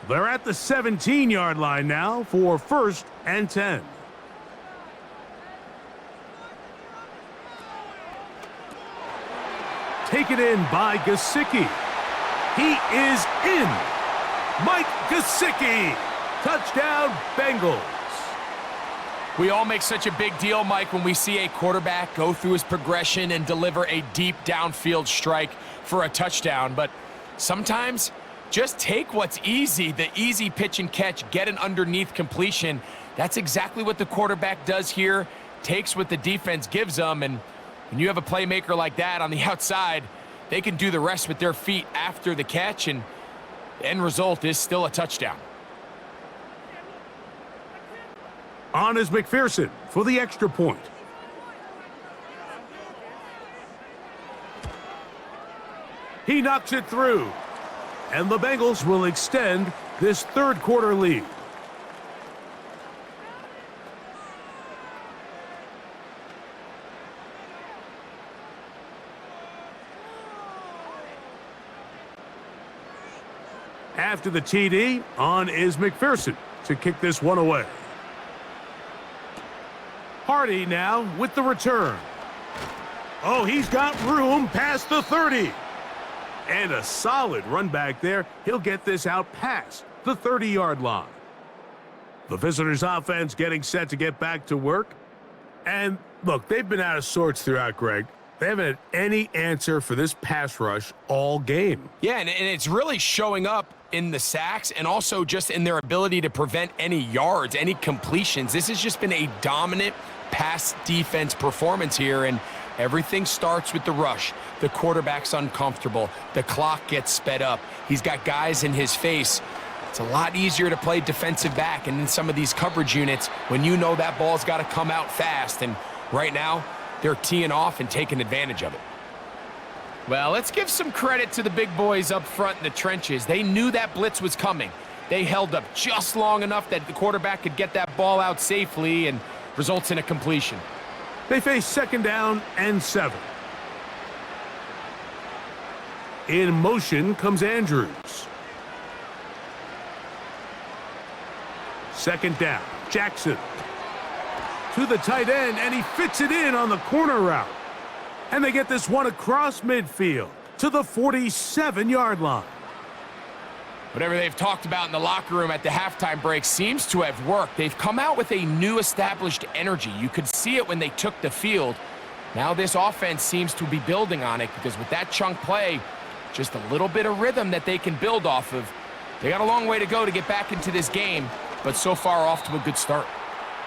They're at the 17-yard line now for first and 10. Taken in by Gesicki. He is in. Mike Gesicki. Touchdown, Bengals. We all make such a big deal, Mike, when we see a quarterback go through his progression and deliver a deep downfield strike for a touchdown. But sometimes just take what's easy, the easy pitch and catch, get an underneath completion. That's exactly what the quarterback does here, takes what the defense gives them, and when you have a playmaker like that on the outside, they can do the rest with their feet after the catch, and the end result is still a touchdown. On is McPherson for the extra point. He knocks it through, and the Bengals will extend this third quarter lead. After the TD, on is McPherson to kick this one away. Hardy now with the return. Oh, he's got room past the 30. And a solid run back there. He'll get this out past the 30-yard line. The visitors' offense getting set to get back to work. And look, they've been out of sorts throughout, Greg. They haven't had any answer for this pass rush all game. Yeah, and it's really showing up in the sacks and also just in their ability to prevent any yards, any completions. This has just been a dominant pass defense performance here, and everything starts with the rush. The quarterback's uncomfortable. The clock gets sped up. He's got guys in his face. It's a lot easier to play defensive back and in some of these coverage units when you know that ball's got to come out fast, and right now they're teeing off and taking advantage of it. Well, let's give some credit to the big boys up front in the trenches. They knew that blitz was coming. They held up just long enough that the quarterback could get that ball out safely and results in a completion. They face second down and 7. In motion comes Andrews. Second down, Jackson. To the tight end, and he fits it in on the corner route. And they get this one across midfield to the 47-yard line. Whatever they've talked about in the locker room at the halftime break seems to have worked. They've come out with a new established energy. You could see it when they took the field. Now this offense seems to be building on it because with that chunk play, just a little bit of rhythm that they can build off of. They got a long way to go to get back into this game, but so far off to a good start.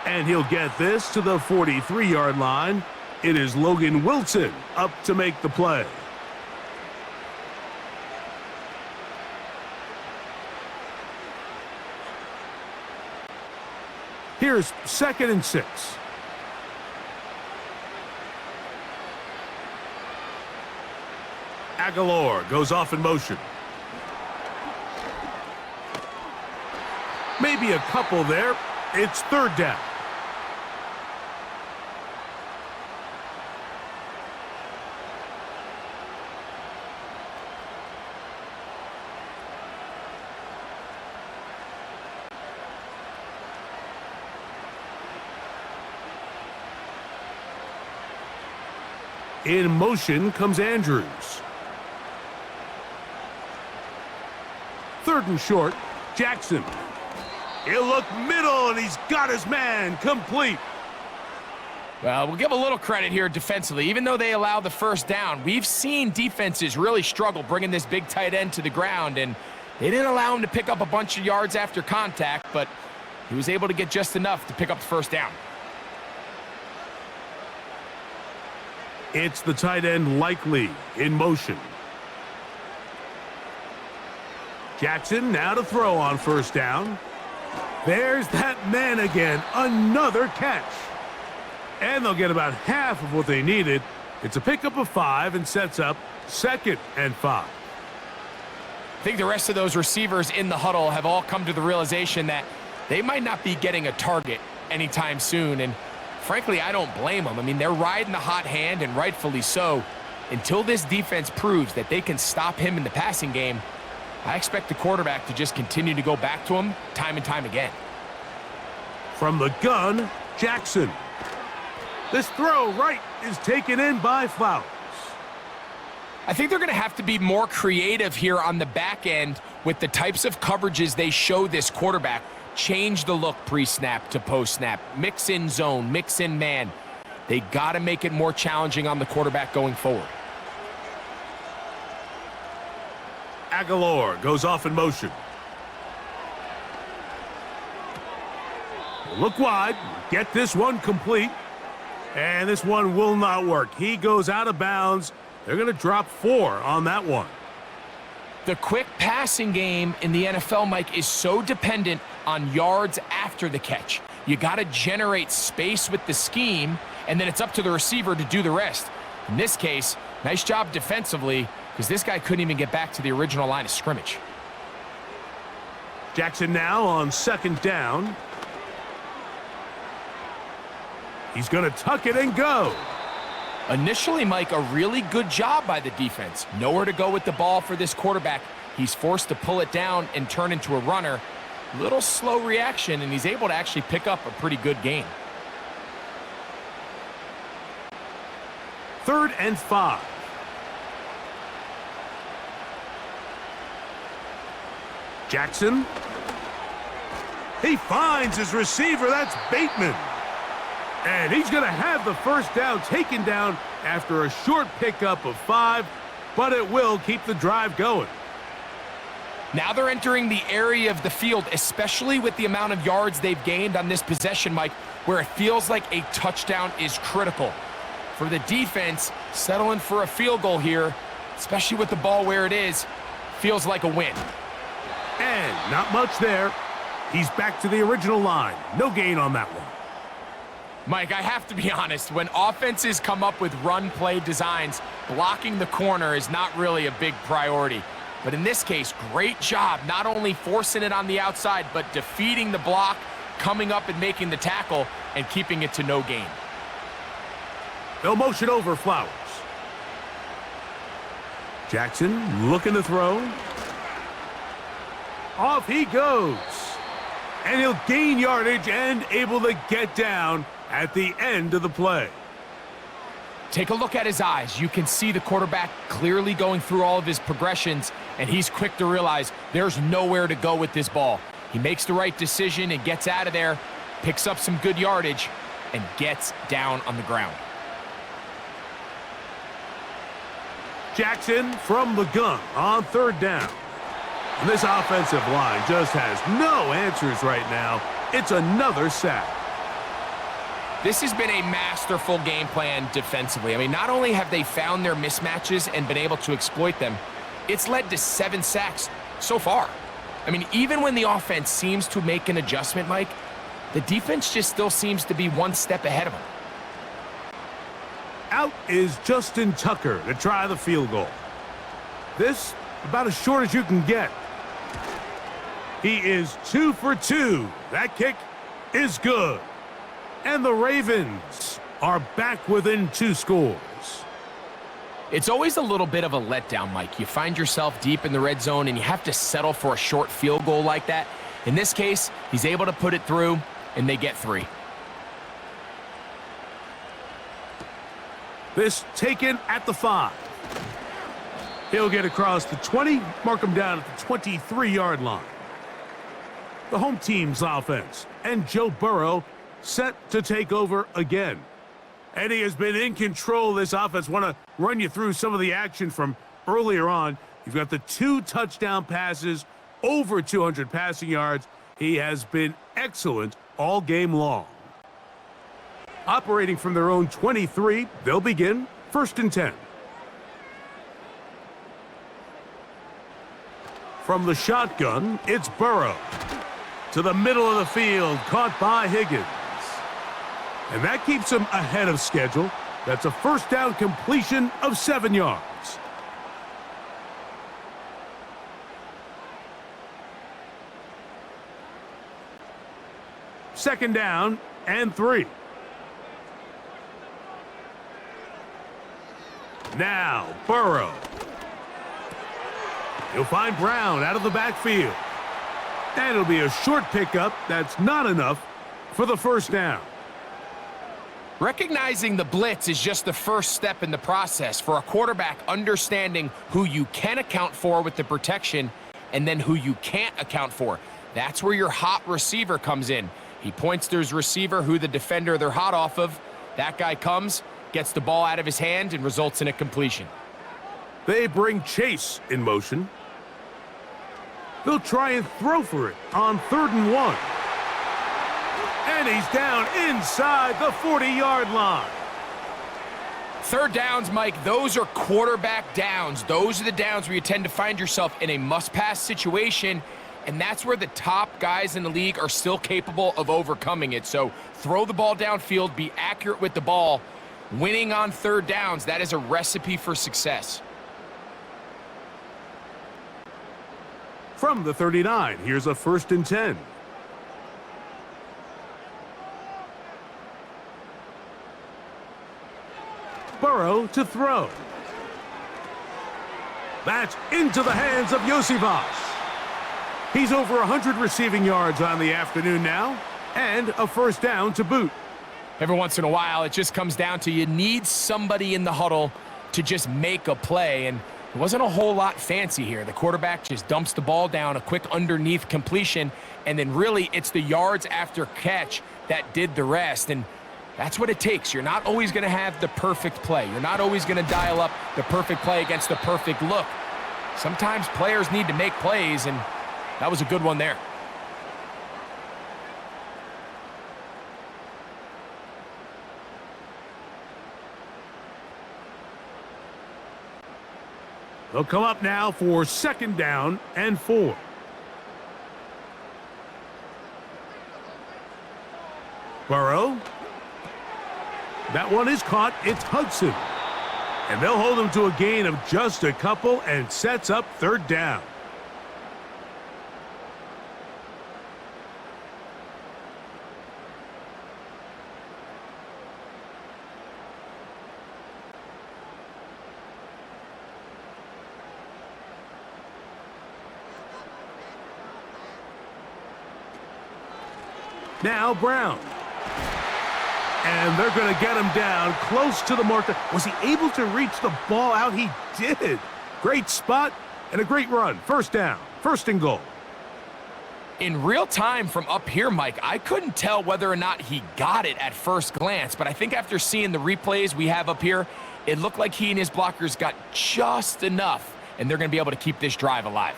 And he'll get this to the 43-yard line. It is Logan Wilson up to make the play. Here's 2nd and 6. Aguilar goes off in motion. Maybe a couple there. It's 3rd down. In motion comes Andrews. 3rd and short, Jackson. He'll look middle, and he's got his man complete. Well, we'll give a little credit here defensively. Even though they allow the 1st down, we've seen defenses really struggle bringing this big tight end to the ground, and they didn't allow him to pick up a bunch of yards after contact, but he was able to get just enough to pick up the 1st down. It's the tight end Likely in motion. Jackson now to throw on 1st down. There's that man again, another catch. And they'll get about half of what they needed. It's a pickup of 5 and sets up 2nd and 5. I think the rest of those receivers in the huddle have all come to the realization that they might not be getting a target anytime soon, and frankly, I don't blame them. I mean, they're riding the hot hand, and rightfully so. Until this defense proves that they can stop him in the passing game, I expect the quarterback to just continue to go back to him time and time again. From the gun, Jackson. This throw right is taken in by Flowers. I think they're going to have to be more creative here on the back end with the types of coverages they show this quarterback. Change the look pre-snap to post-snap. Mix in zone, mix in man. They got to make it more challenging on the quarterback going forward. Aguilar goes off in motion. Look wide. Get this one complete. And this one will not work. He goes out of bounds. They're going to drop 4 on that one. The quick passing game in the NFL, Mike, is so dependent on yards after the catch. You got to generate space with the scheme, and then it's up to the receiver to do the rest. In this case, nice job defensively, because this guy couldn't even get back to the original line of scrimmage. Jackson now on 2nd down. He's going to tuck it and go. Initially, Mike, a really good job by the defense. Nowhere to go with the ball for this quarterback. He's forced to pull it down and turn into a runner. Little slow reaction, and he's able to actually pick up a pretty good gain. 3rd and 5. Jackson. He finds his receiver. That's Bateman. And he's going to have the 1st down taken down after a short pickup of 5, but it will keep the drive going. Now they're entering the area of the field, especially with the amount of yards they've gained on this possession, Mike, where it feels like a touchdown is critical. For the defense, settling for a field goal here, especially with the ball where it is, feels like a win. And not much there. He's back to the original line. No gain on that one. Mike, I have to be honest, when offenses come up with run-play designs, blocking the corner is not really a big priority. But in this case, great job not only forcing it on the outside, but defeating the block, coming up and making the tackle, and keeping it to no gain. They'll motion over Flowers. Jackson looking to throw. Off he goes. And he'll gain yardage and able to get down at the end of the play. Take a look at his eyes. You can see the quarterback clearly going through all of his progressions, and he's quick to realize there's nowhere to go with this ball. He makes the right decision and gets out of there, picks up some good yardage, and gets down on the ground. Jackson from the gun on third down. And this offensive line just has no answers right now. It's another sack. This has been a masterful game plan defensively. I mean, not only have they found their mismatches and been able to exploit them, it's led to 7 sacks so far. I mean, even when the offense seems to make an adjustment, Mike, the defense just still seems to be one step ahead of them. Out is Justin Tucker to try the field goal. This about as short as you can get. He is 2 for 2. That kick is good. And the Ravens are back within 2 scores. It's always a little bit of a letdown, Mike. You find yourself deep in the red zone and you have to settle for a short field goal like that. In this case, he's able to put it through and they get 3. This taken at the 5. He'll get across the 20, mark him down at the 23-yard line. The home team's offense and Joe Burrow set to take over again. And he has been in control of this offense. Want to run you through some of the action from earlier on. You've got the 2 touchdown passes, over 200 passing yards. He has been excellent all game long. Operating from their own 23, they'll begin 1st and 10. From the shotgun, it's Burrow. To the middle of the field, caught by Higgins. And that keeps him ahead of schedule. That's a first down completion of 7 yards. Second down and 3. Now, Burrow. He'll find Brown out of the backfield. And it'll be a short pickup. That's not enough for the first down. Recognizing the blitz is just the first step in the process for a quarterback, understanding who you can account for with the protection and then who you can't account for. That's where your hot receiver comes in. He points to his receiver who the defender they're hot off of. That guy comes, gets the ball out of his hand, and results in a completion. They bring Chase in motion. They'll try and throw for it on 3rd and 1. And he's down inside the 40-yard line. 3rd downs, Mike, those are quarterback downs. Those are the downs where you tend to find yourself in a must-pass situation, and that's where the top guys in the league are still capable of overcoming it. So throw the ball downfield, be accurate with the ball. Winning on 3rd downs, that is a recipe for success. From the 39, here's a 1st and 10. Burrow to throw. That's into the hands of Yosivas. He's over 100 receiving yards on the afternoon now, and a first down to boot. Every once in a while, it just comes down to you need somebody in the huddle to just make a play, and it wasn't a whole lot fancy here. The quarterback just dumps the ball down, a quick underneath completion, and then really it's the yards after catch that did the rest, and that's what it takes. You're not always going to have the perfect play. You're not always going to dial up the perfect play against the perfect look. Sometimes players need to make plays, and that was a good one there. They'll come up now for 2nd down and 4. Burrow. That one is caught. It's Hudson. And they'll hold him to a gain of just a couple and sets up 3rd down. Now Brown. And they're going to get him down close to the marker. Was he able to reach the ball out? He did. Great spot, And a great run. First down. First and goal. In real time from up here, Mike, I couldn't tell whether or not he got it at first glance, but I think after seeing the replays we have up here, it looked like he and his blockers got just enough, and they're going to be able to keep this drive alive.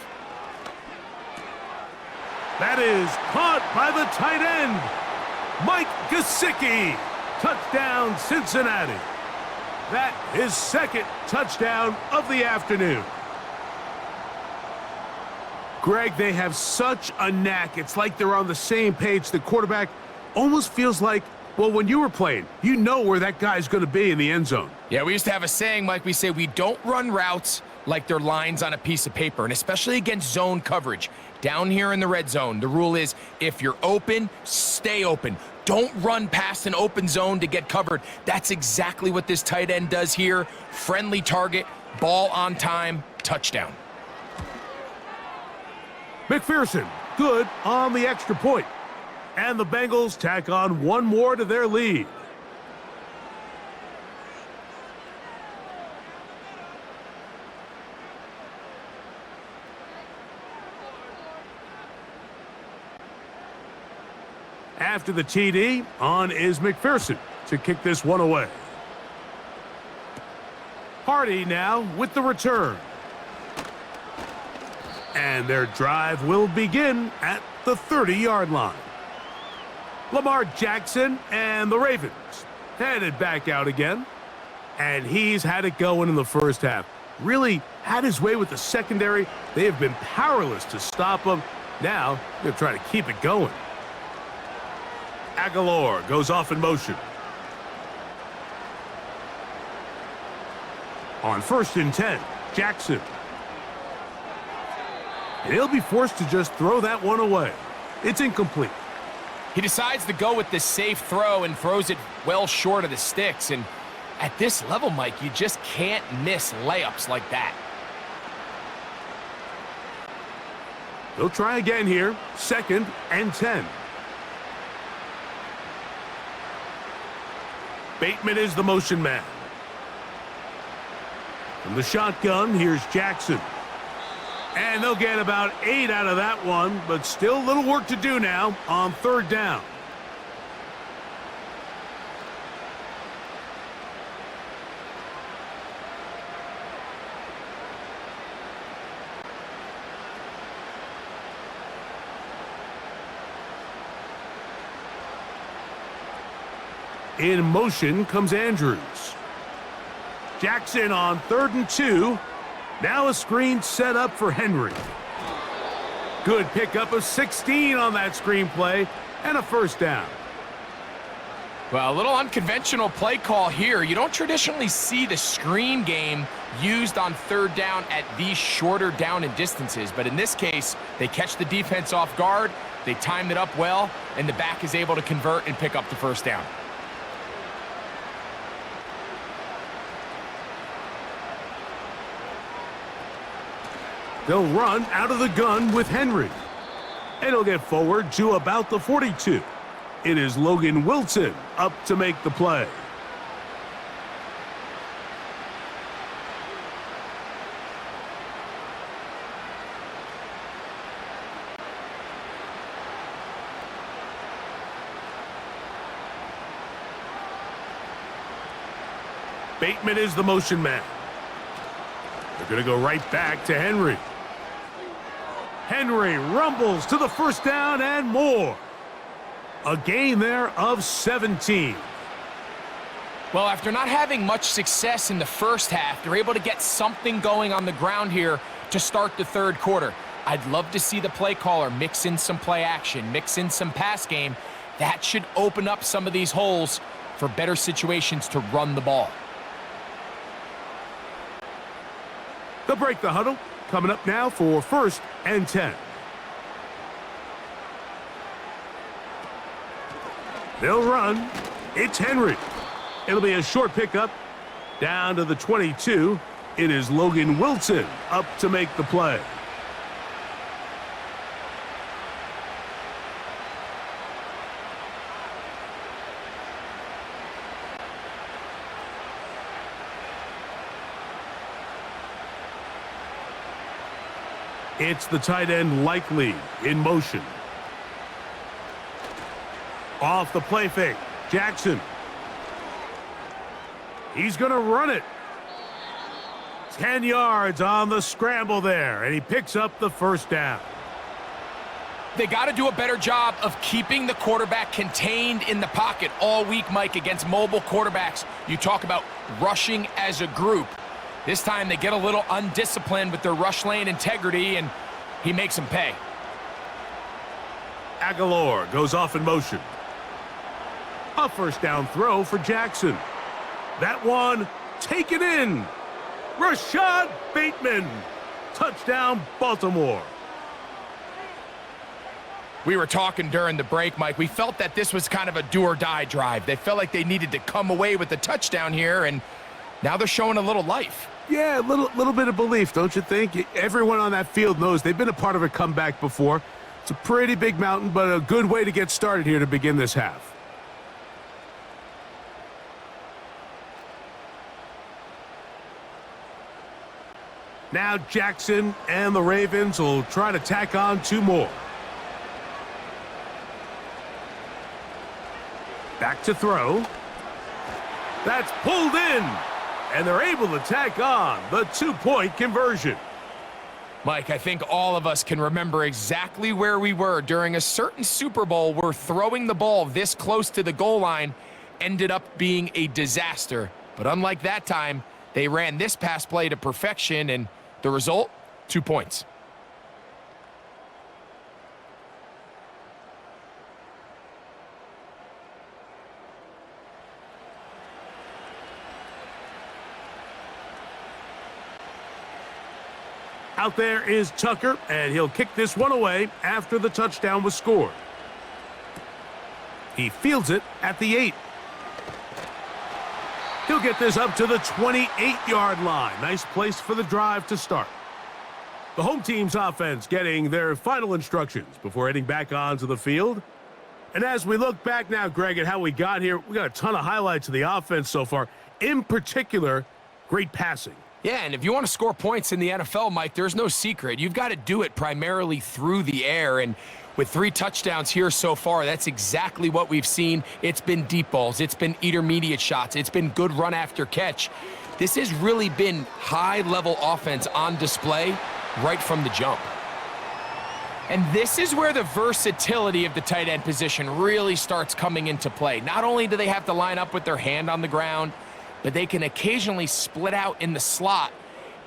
That is caught by the tight end, Mike Gesicki. Touchdown, Cincinnati. That is second touchdown of the afternoon. Greg, they have such a knack. It's like they're on the same page. The quarterback almost feels like, well, when you were playing, you know where that guy's going to be in the end zone. Yeah, we used to have a saying, Mike. We say we don't run routes like they're lines on a piece of paper, and especially against zone coverage. Down here in the red zone, the rule is if you're open, stay open. Don't run past an open zone to get covered. That's exactly what this tight end does here. Friendly target, ball on time, touchdown. McPherson, good on the extra point. And the Bengals tack on one more to their lead. After the TD, on is McPherson to kick this one away. Hardy now with the return. And their drive will begin at the 30-yard line. Lamar Jackson and the Ravens headed back out again. And he's had it going in the first half. Really had his way with the secondary. They have been powerless to stop him. Now they're trying to keep it going. Aguilar goes off in motion. On 1st and 10, Jackson. And he'll be forced to just throw that one away. It's incomplete. He decides to go with the safe throw and throws it well short of the sticks. And at this level, Mike, you just can't miss layups like that. They'll try again here. 2nd and 10. Bateman is the motion man. From the shotgun, here's Jackson. And they'll get about 8 out of that one, but still little work to do now on 3rd down. In motion comes Andrews. Jackson on 3rd and 2. Now a screen set up for Henry. Good pickup of 16 on that screen play and a first down. Well, a little unconventional play call here. You don't traditionally see the screen game used on 3rd down at these shorter down and distances. But in this case, they catch the defense off guard, they timed it up well, and the back is able to convert and pick up the first down. They'll run out of the gun with Henry. And he'll get forward to about the 42. It is Logan Wilson up to make the play. Bateman is the motion man. They're going to go right back to Henry. Henry rumbles to the first down and more. A gain there of 17. Well, after not having much success in the first half, they're able to get something going on the ground here to start the 3rd quarter. I'd love to see the play caller mix in some play action, mix in some pass game. That should open up some of these holes for better situations to run the ball. They'll break the huddle. Coming up now for 1st and 10. They'll run. It's Henry. It'll be a short pickup down to the 22. It is Logan Wilson up to make the play. It's the tight end Likely in motion. Off the play fake, Jackson. He's going to run it. 10 yards on the scramble there, and he picks up the first down. They got to do a better job of keeping the quarterback contained in the pocket all week, Mike, against mobile quarterbacks. You talk about rushing as a group. This time they get a little undisciplined with their rush lane integrity, and he makes them pay. Aguilar goes off in motion. A first down throw for Jackson. That one taken in. Rashad Bateman. Touchdown, Baltimore. We were talking during the break, Mike. We felt that this was kind of a do-or-die drive. They felt like they needed to come away with the touchdown here, and now they're showing a little life. Yeah, a little bit of belief, don't you think? Everyone on that field knows they've been a part of a comeback before. It's a pretty big mountain, but a good way to get started here to begin this half. Now Jackson and the Ravens will try to tack on 2 more. Back to throw. That's pulled in. And they're able to tack on the 2-point conversion. Mike, I think all of us can remember exactly where we were during a certain Super Bowl where throwing the ball this close to the goal line ended up being a disaster. But unlike that time, they ran this pass play to perfection, and the result, 2 points. Out there is Tucker, and he'll kick this one away after the touchdown was scored. He fields it at the 8. He'll get this up to the 28-yard line. Nice place for the drive to start. The home team's offense getting their final instructions before heading back onto the field. And as we look back now, Greg, at how we got here, we got a ton of highlights of the offense so far. In particular, great passing. Yeah, and if you want to score points in the NFL, Mike, there's no secret. You've got to do it primarily through the air, and with 3 touchdowns here so far, that's exactly what we've seen. It's been deep balls. It's been intermediate shots. It's been good run after catch. This has really been high-level offense on display right from the jump. And this is where the versatility of the tight end position really starts coming into play. Not only do they have to line up with their hand on the ground, but they can occasionally split out in the slot.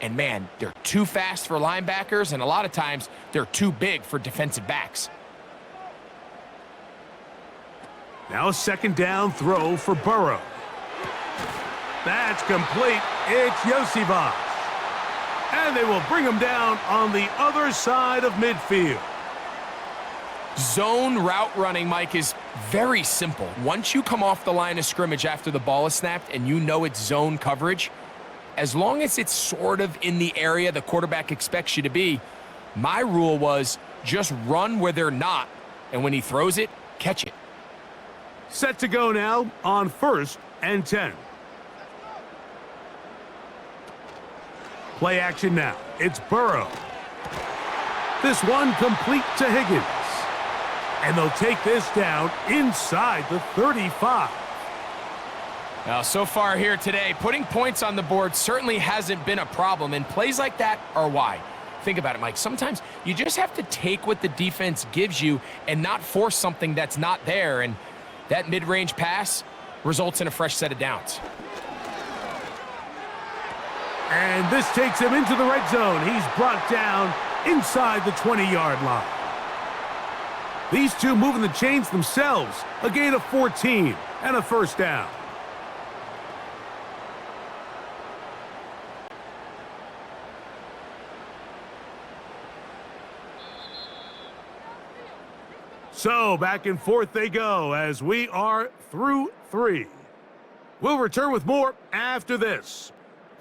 And man, they're too fast for linebackers, and a lot of times they're too big for defensive backs. Now a second down throw for Burrow. That's complete. It's Yosivas. And they will bring him down on the other side of midfield. Zone route running, Mike, is very simple. Once you come off the line of scrimmage after the ball is snapped and you know it's zone coverage, as long as it's sort of in the area the quarterback expects you to be, my rule was just run where they're not, and when he throws it, catch it. Set to go now on 1st and 10. Play action now. It's Burrow. This one complete to Higgins. And they'll take this down inside the 35. Now, so far here today, putting points on the board certainly hasn't been a problem, and plays like that are why. Think about it, Mike. Sometimes you just have to take what the defense gives you and not force something that's not there, and that mid-range pass results in a fresh set of downs. And this takes him into the red zone. He's brought down inside the 20-yard line. These two moving the chains themselves. A gain of 14 and a first down. So back and forth they go as we are through 3. We'll return with more after this.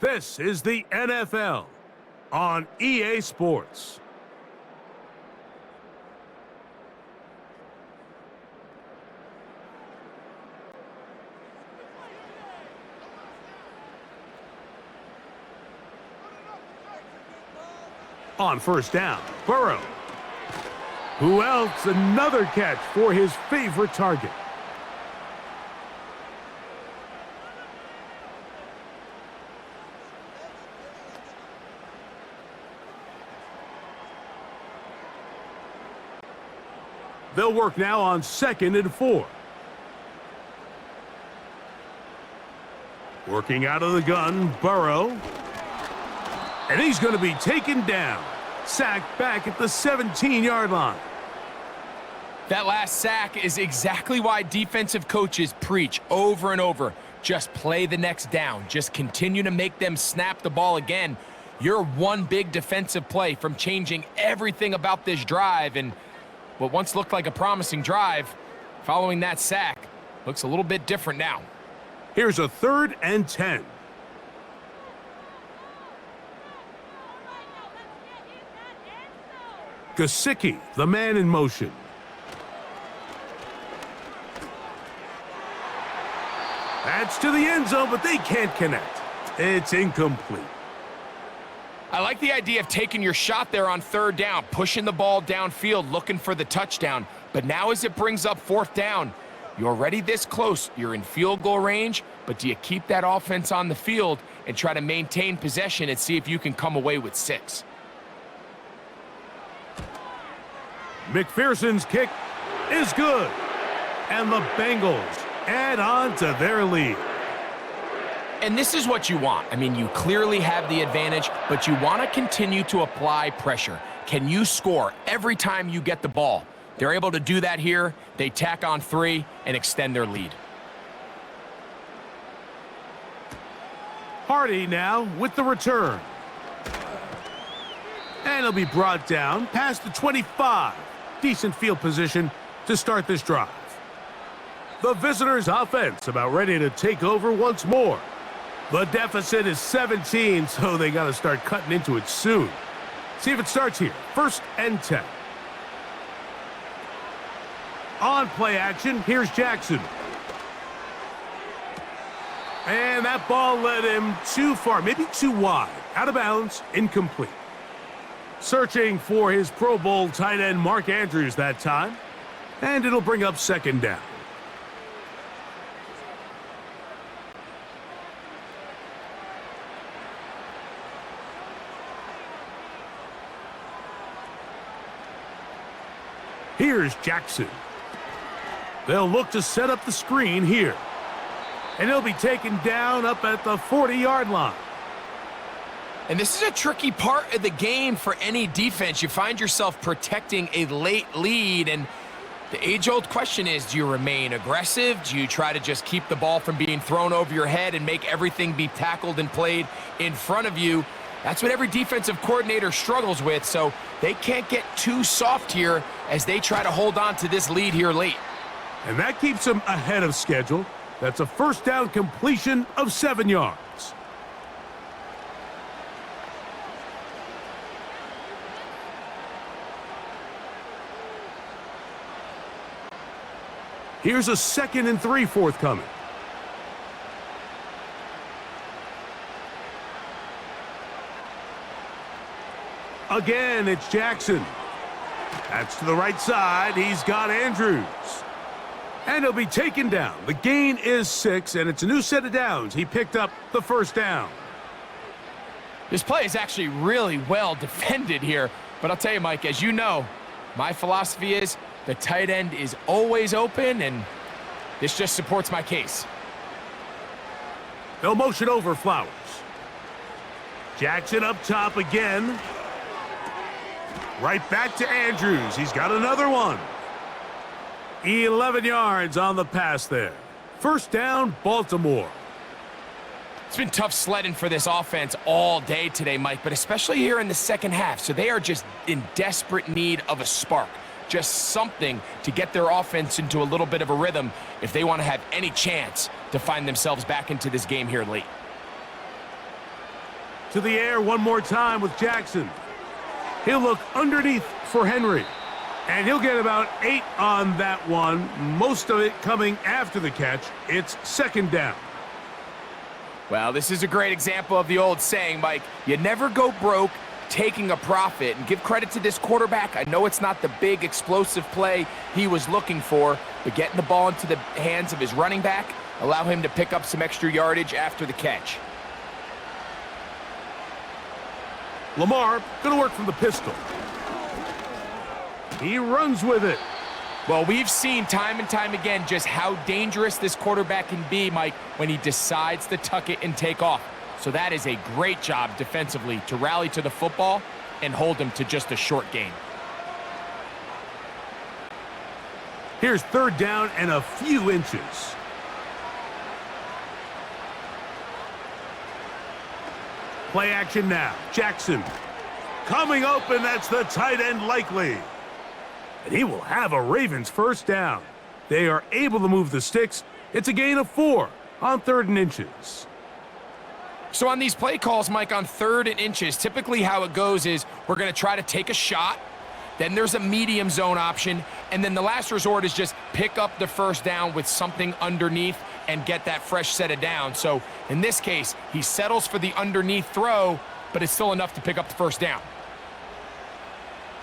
This is the NFL on EA Sports. On first down, Burrow. Who else? Another catch for his favorite target. They'll work now on 2nd and 4. Working out of the gun, Burrow. And he's going to be taken down. Sacked back at the 17-yard line. That last sack is exactly why defensive coaches preach over and over. Just play the next down. Just continue to make them snap the ball again. You're one big defensive play from changing everything about this drive, and what once looked like a promising drive, following that sack, looks a little bit different now. Here's a 3rd and 10. Gesicki, the man in motion. That's to the end zone, but they can't connect. It's incomplete. I like the idea of taking your shot there on 3rd down, pushing the ball downfield, looking for the touchdown. But now as it brings up 4th down, you're already this close. You're in field goal range, but do you keep that offense on the field and try to maintain possession and see if you can come away with 6? McPherson's kick is good. And the Bengals add on to their lead. And this is what you want. I mean, you clearly have the advantage, but you want to continue to apply pressure. Can you score every time you get the ball? They're able to do that here. They tack on 3 and extend their lead. Hardy now with the return. And he'll be brought down past the 25. Decent field position to start this drive. The visitors' offense about ready to take over once more. The deficit is 17, so they got to start cutting into it soon. See if it starts here. 1st and 10. On play action, here's Jackson. And that ball led him too far, maybe too wide. Out of bounds, incomplete. Searching for his Pro Bowl tight end Mark Andrews that time. And it'll bring up 2nd down. Here's Jackson. They'll look to set up the screen here. And he'll be taken down up at the 40-yard line. And this is a tricky part of the game for any defense. You find yourself protecting a late lead, and the age-old question is, do you remain aggressive? Do you try to just keep the ball from being thrown over your head and make everything be tackled and played in front of you? That's what every defensive coordinator struggles with, so they can't get too soft here as they try to hold on to this lead here late. And that keeps them ahead of schedule. That's a 1st down completion of 7 yards. Here's a 2nd and 3 forthcoming. Again, it's Jackson. That's to the right side. He's got Andrews. And he'll be taken down. The gain is 6, and it's a new set of downs. He picked up the 1st down. This play is actually really well defended here. But I'll tell you, Mike, as you know, my philosophy is the tight end is always open, and this just supports my case. They'll motion over Flowers. Jackson up top again. Right back to Andrews. He's got another one. 11 yards on the pass there. 1st down, Baltimore. It's been tough sledding for this offense all day today, Mike, but especially here in the 2nd half. So they are just in desperate need of a spark. Just something to get their offense into a little bit of a rhythm if they want to have any chance to find themselves back into this game here late. To the air one more time with Jackson. He'll look underneath for Henry. And he'll get about 8 on that one, most of it coming after the catch. It's 2nd down. Well, this is a great example of the old saying, Mike, you never go broke taking a profit. And give credit to this quarterback. I know it's not the big explosive play he was looking for, but getting the ball into the hands of his running back allow him to pick up some extra yardage after the catch. Lamar going to work from the pistol. He runs with it. Well, we've seen time and time again just how dangerous this quarterback can be, Mike, when he decides to tuck it and take off. So that is a great job defensively to rally to the football and hold him to just a short gain. Here's third down and a few inches. Play action now. Jackson coming open. That's the tight end likely. And he will have a Ravens first down. They are able to move the sticks. It's a gain of 4 on 3rd and inches. So on these play calls, Mike, on 3rd and inches, typically how it goes is we're going to try to take a shot. Then there's a medium zone option. And then the last resort is just pick up the first down with something underneath and get that fresh set of downs. So in this case, he settles for the underneath throw, but it's still enough to pick up the first down.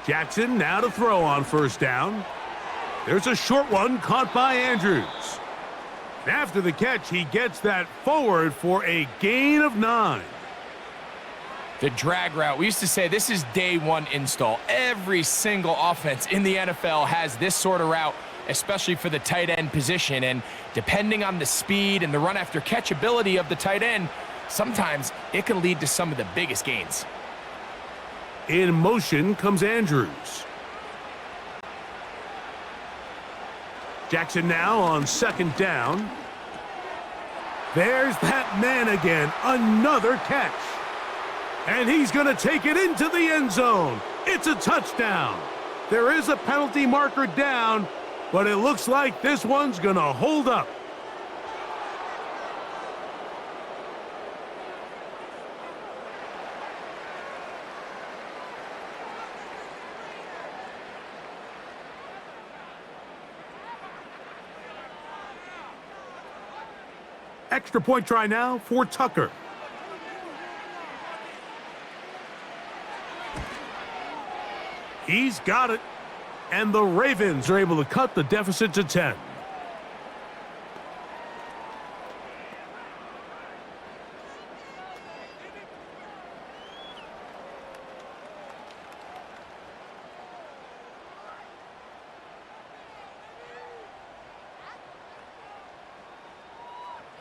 Jackson now to throw on first down. There's a short one caught by Andrews. And after the catch, he gets that forward for a gain of 9. The drag route. We used to say this is day one install. Every single offense in the NFL has this sort of route, especially for the tight end position. And depending on the speed and the run after catch ability of the tight end, sometimes it can lead to some of the biggest gains. In motion comes Andrews. Jackson now on 2nd down. There's that man again. Another catch. And he's going to take it into the end zone. It's a touchdown. There is a penalty marker down, but it looks like this one's going to hold up. Extra point try now for Tucker. He's got it. And the Ravens are able to cut the deficit to 10.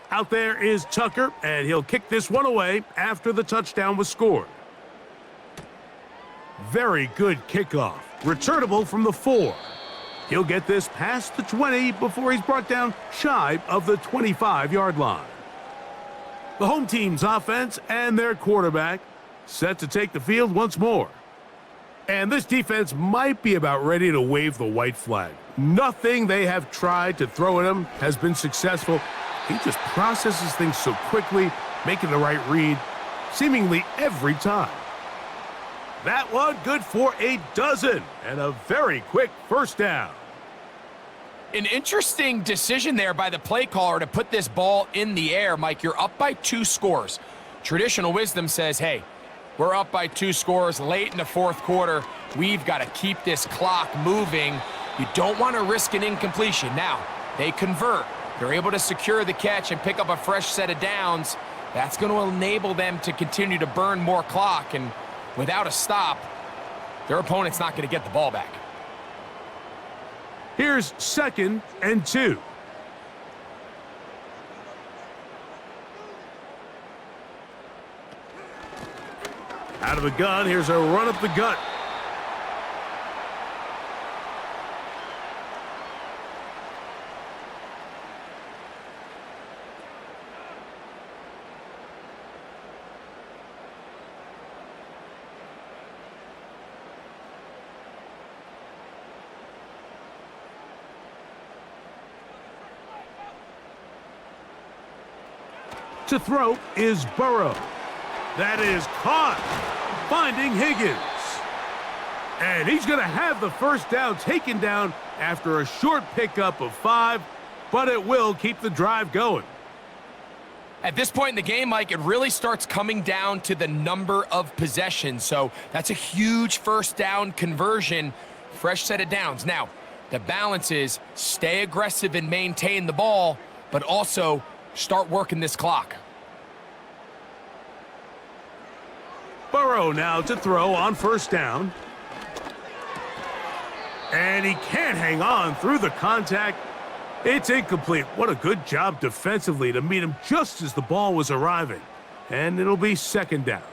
Out there is Tucker, and he'll kick this one away after the touchdown was scored. Very good kickoff. Returnable from the 4. He'll get this past the 20 before he's brought down shy of the 25-yard line. The home team's offense and their quarterback set to take the field once more. And this defense might be about ready to wave the white flag. Nothing they have tried to throw at him has been successful. He just processes things so quickly, making the right read, seemingly every time. That one good for a dozen and a very quick first down. An interesting decision there by the play caller to put this ball in the air. Mike, you're up by 2 scores. Traditional wisdom says, hey, we're up by 2 scores late in the 4th quarter. We've got to keep this clock moving. You don't want to risk an incompletion. Now, they convert. They're able to secure the catch and pick up a fresh set of downs. That's going to enable them to continue to burn more clock. And without a stop, their opponent's not going to get the ball back. Here's 2nd and 2. Out of the gun, here's a run up the gut. To throw is Burrow. That is caught, finding Higgins. And he's going to have the first down taken down after a short pickup of 5, but it will keep the drive going. At this point in the game, Mike, it really starts coming down to the number of possessions. So that's a huge first down conversion, fresh set of downs. Now, the balance is stay aggressive and maintain the ball, but also start working this clock. Burrow now to throw on first down. And he can't hang on through the contact. It's incomplete. What a good job defensively to meet him just as the ball was arriving. And it'll be second down.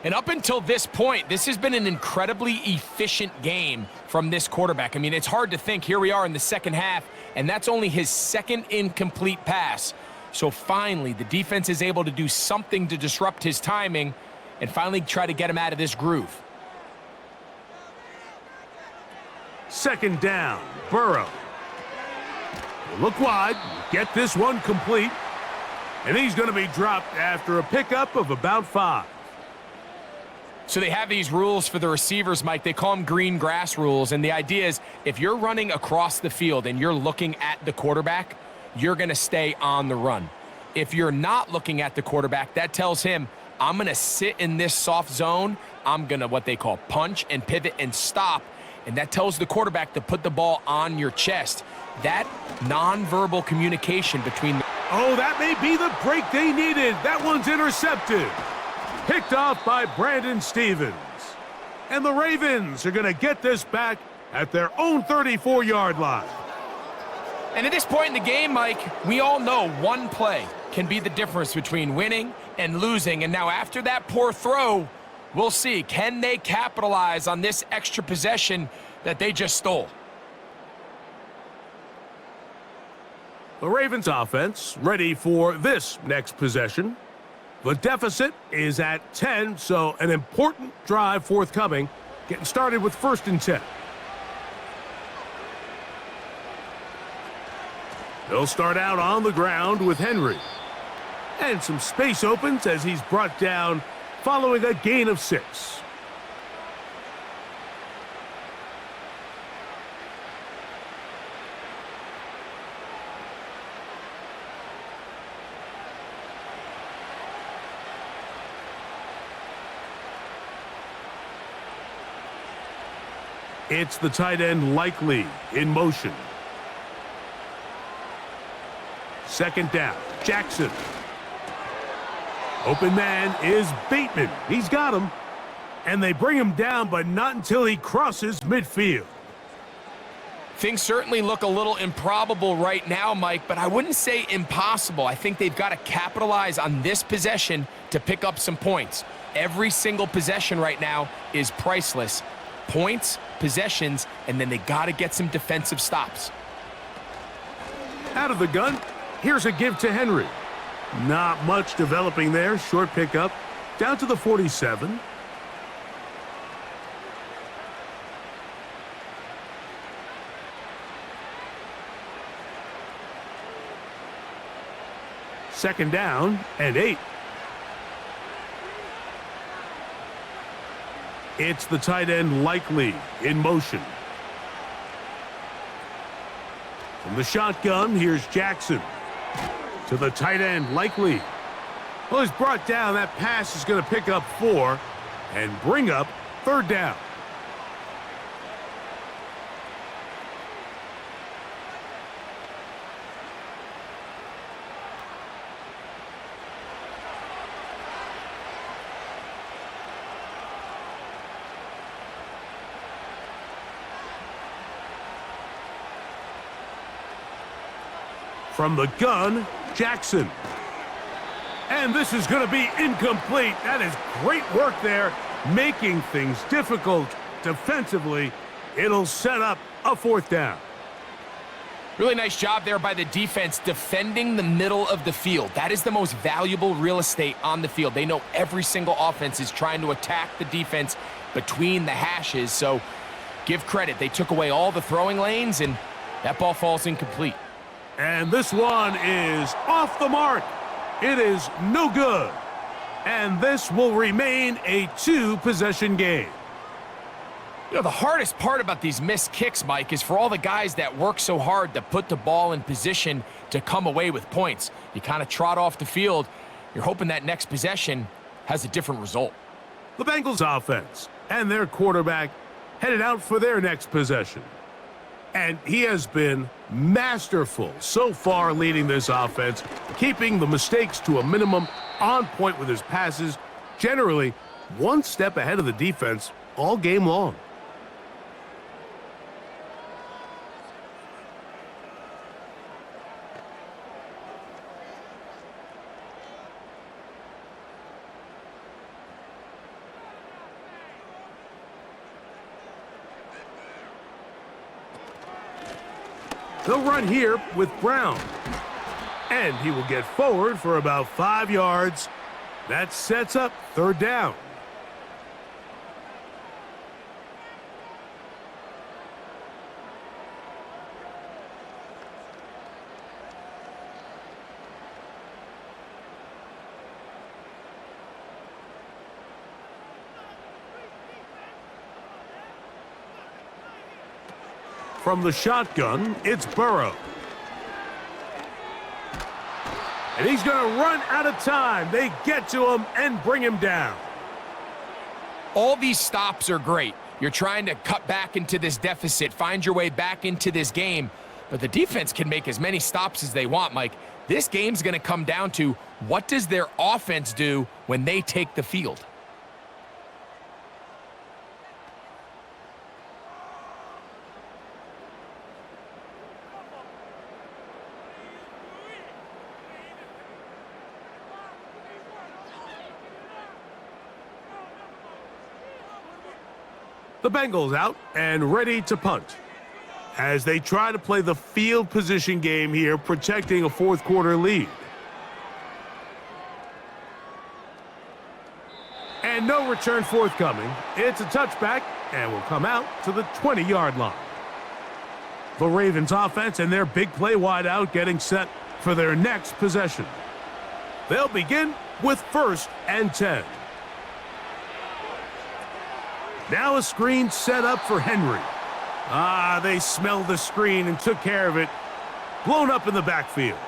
And up until this point, this has been an incredibly efficient game from this quarterback. I mean, it's hard to think. Here we are in the second half, and that's only his second incomplete pass. So finally, the defense is able to do something to disrupt his timing and finally try to get him out of this groove. Second down, Burrow. Look wide, get this one complete, and he's going to be dropped after a pickup of about 5. So they have these rules for the receivers, Mike. They call them green grass rules, and the idea is if you're running across the field and you're looking at the quarterback, you're going to stay on the run. If you're not looking at the quarterback, that tells him, I'm going to sit in this soft zone. I'm going to what they call punch and pivot and stop, and that tells the quarterback to put the ball on your chest. That nonverbal communication between Oh, that may be the break they needed. That one's intercepted. Picked off by Brandon Stevens. And the Ravens are going to get this back at their own 34-yard line. And at this point in the game, Mike, we all know one play can be the difference between winning and losing. And now after that poor throw, we'll see. Can they capitalize on this extra possession that they just stole? The Ravens offense ready for this next possession. The deficit is at 10, so an important drive forthcoming. Getting started with 1st and 10. They'll start out on the ground with Henry. And some space opens as he's brought down following a gain of 6. It's the tight end Likely in motion. Second down, Jackson. Open man is Bateman. He's got him. And they bring him down, but not until he crosses midfield. Things certainly look a little improbable right now, Mike, but I wouldn't say impossible. I think they've got to capitalize on this possession to pick up some points. Every single possession right now is priceless. Points, possessions, and then they got to get some defensive stops. Out of the gun, here's a give to Henry. Not much developing there. Short pickup. Down to the 47. Second down and 8. It's the tight end Likely in motion. From the shotgun, here's Jackson. To the tight end Likely. Well, he's brought down. That pass is going to pick up 4 and bring up 3rd down. From the gun, Jackson. And this is going to be incomplete. That is great work there, making things difficult defensively. It'll set up a 4th down. Really nice job there by the defense defending the middle of the field. That is the most valuable real estate on the field. They know every single offense is trying to attack the defense between the hashes, so give credit. They took away all the throwing lanes, and that ball falls incomplete. And this one is off the mark. It is no good. And this will remain a 2-possession game. You know, the hardest part about these missed kicks, Mike, is for all the guys that work so hard to put the ball in position to come away with points. You kind of trot off the field. You're hoping that next possession has a different result. The Bengals offense and their quarterback headed out for their next possession. And he has been masterful so far leading this offense, keeping the mistakes to a minimum, on point with his passes, generally one step ahead of the defense all game long. They'll run here with Brown. And he will get forward for about 5 yards. That sets up third down. From the shotgun, it's Burrow. And he's going to run out of time. They get to him and bring him down. All these stops are great. You're trying to cut back into this deficit, find your way back into this game. But the defense can make as many stops as they want, Mike. This game's going to come down to what does their offense do when they take the field? The Bengals out and ready to punt as they try to play the field position game here, protecting a fourth quarter lead. And no return forthcoming. It's a touchback and will come out to the 20-yard line. The Ravens offense and their big play wideout getting set for their next possession. They'll begin with 1st and 10. Now a screen set up for Henry. They smelled the screen and took care of it. Blown up in the backfield.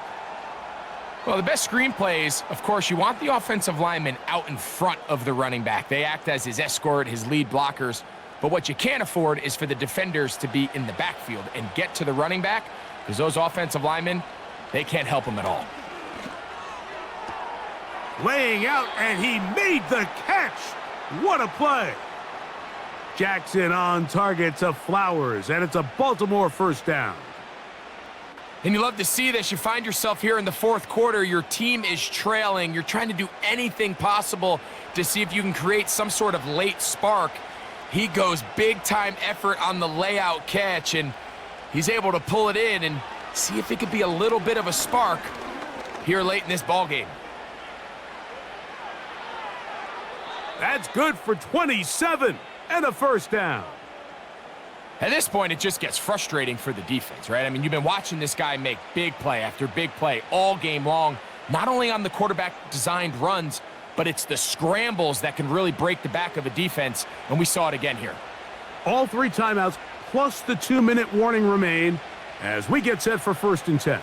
Well, the best screen plays, of course, you want the offensive lineman out in front of the running back. They act as his escort, his lead blockers. But what you can't afford is for the defenders to be in the backfield and get to the running back, because those offensive linemen, they can't help him at all. Laying out, and he made the catch. What a play. Jackson on target to Flowers, and it's a Baltimore first down. And you love to see this. You find yourself here in the fourth quarter. Your team is trailing. You're trying to do anything possible to see if you can create some sort of late spark. He goes big-time effort on the layout catch, and he's able to pull it in and see if it could be a little bit of a spark here late in this ballgame. That's good for 27. And a first down. At this point, it just gets frustrating for the defense, right? I mean, you've been watching this guy make big play after big play all game long, not only on the quarterback-designed runs, but it's the scrambles that can really break the back of a defense, and we saw it again here. All 3 timeouts plus the 2-minute warning remain as we get set for 1st and 10.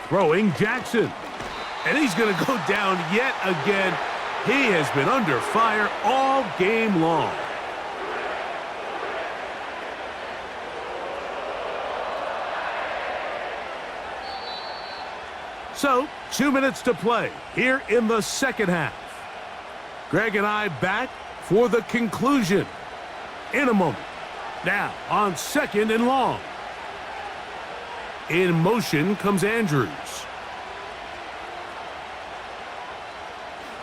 Throwing Jackson. And he's going to go down yet again. He has been under fire all game long. So, 2 minutes to play here in the second half. Greg and I back for the conclusion in a moment. Now, on 2nd and long. In motion comes Andrews.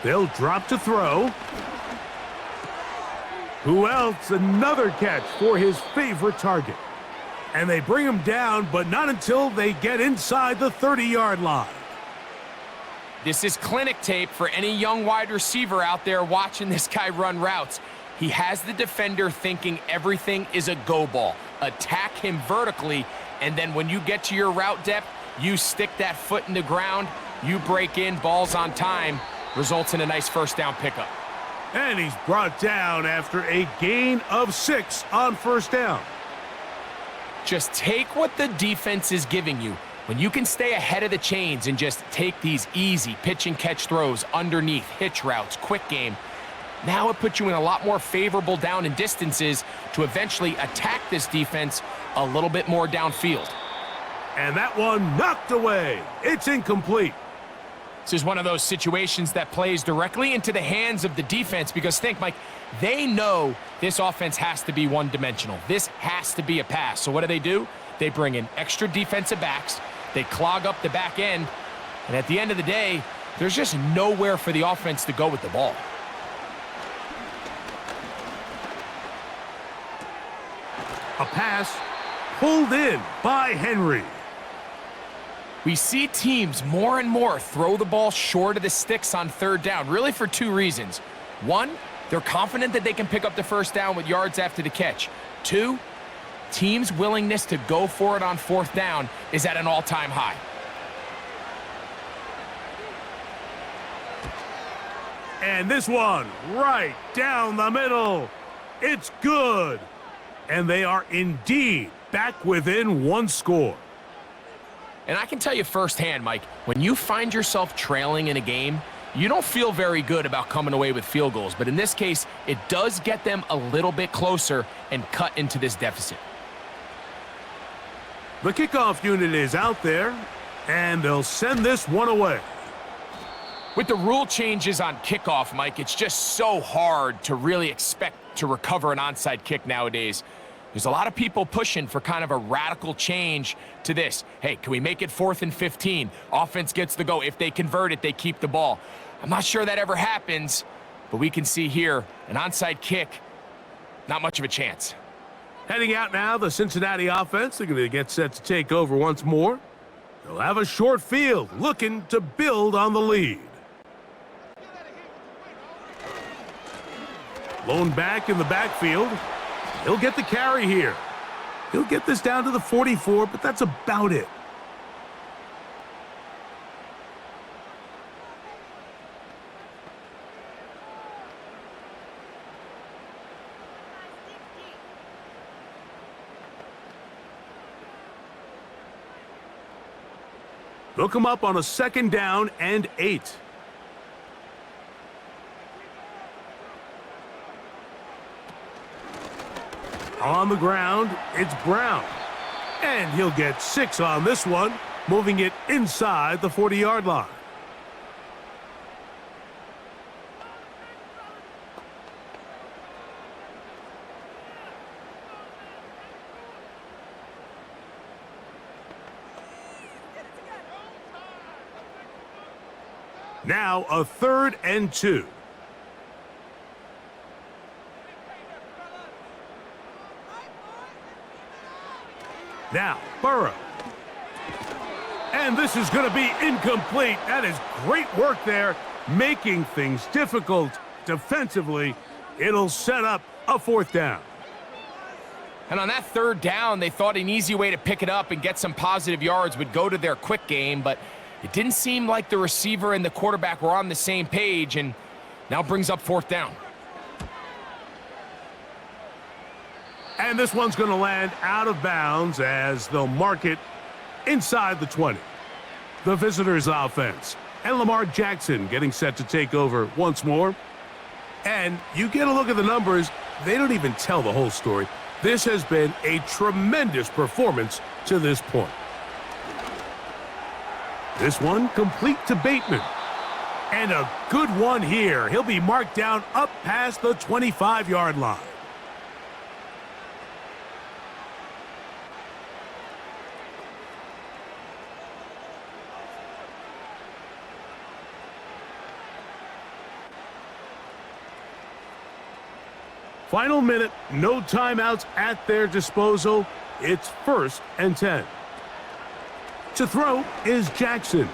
They'll drop to throw. Who else? Another catch for his favorite target. And they bring him down, but not until they get inside the 30-yard line. This is clinic tape for any young wide receiver out there watching this guy run routes. He has the defender thinking everything is a go ball. Attack him vertically, and then when you get to your route depth, you stick that foot in the ground, you break in, balls on time, results in a nice first down pickup. And he's brought down after a gain of 6 on first down. Just take what the defense is giving you. When you can stay ahead of the chains and just take these easy pitch and catch throws underneath, hitch routes, quick game, now it puts you in a lot more favorable down and distances to eventually attack this defense a little bit more downfield. And that one knocked away. It's incomplete. This is one of those situations that plays directly into the hands of the defense because think, Mike, they know this offense has to be one-dimensional. This has to be a pass. So what do? They bring in extra defensive backs. They clog up the back end. And at the end of the day, there's just nowhere for the offense to go with the ball. A pass pulled in by Henry. We see teams more and more throw the ball short of the sticks on third down, really for 2 reasons. 1, they're confident that they can pick up the first down with yards after the catch. 2, teams' willingness to go for it on fourth down is at an all-time high. And this one right down the middle. It's good. And they are indeed back within 1 score. And I can tell you firsthand, Mike, when you find yourself trailing in a game, you don't feel very good about coming away with field goals. But in this case, it does get them a little bit closer and cut into this deficit. The kickoff unit is out there, and they'll send this one away. With the rule changes on kickoff, Mike, it's just so hard to really expect to recover an onside kick nowadays. There's a lot of people pushing for kind of a radical change to this. Hey, can we make it 4th and 15? Offense gets the go. If they convert it, they keep the ball. I'm not sure that ever happens, but we can see here an onside kick, not much of a chance. Heading out now, the Cincinnati offense. They're going to get set to take over once more. They'll have a short field, looking to build on the lead. Lone back in the backfield. He'll get the carry here. He'll get this down to the 44, but that's about it. They'll come up on a 2nd down and 8. On the ground, it's Brown. And he'll get 6 on this one, moving it inside the 40-yard line. Now a 3rd and 2. Now, Burrow. And this is going to be incomplete. That is great work there, making things difficult defensively. It'll set up a 4th down. And on that 3rd down, they thought an easy way to pick it up and get some positive yards would go to their quick game, but it didn't seem like the receiver and the quarterback were on the same page, and now brings up 4th down. And this one's going to land out of bounds as they'll mark it inside the 20. The visitors' offense. And Lamar Jackson getting set to take over once more. And you get a look at the numbers, they don't even tell the whole story. This has been a tremendous performance to this point. This one complete to Bateman. And a good one here. He'll be marked down up past the 25-yard line. Final minute, no timeouts at their disposal. It's 1st and 10. To throw is Jackson.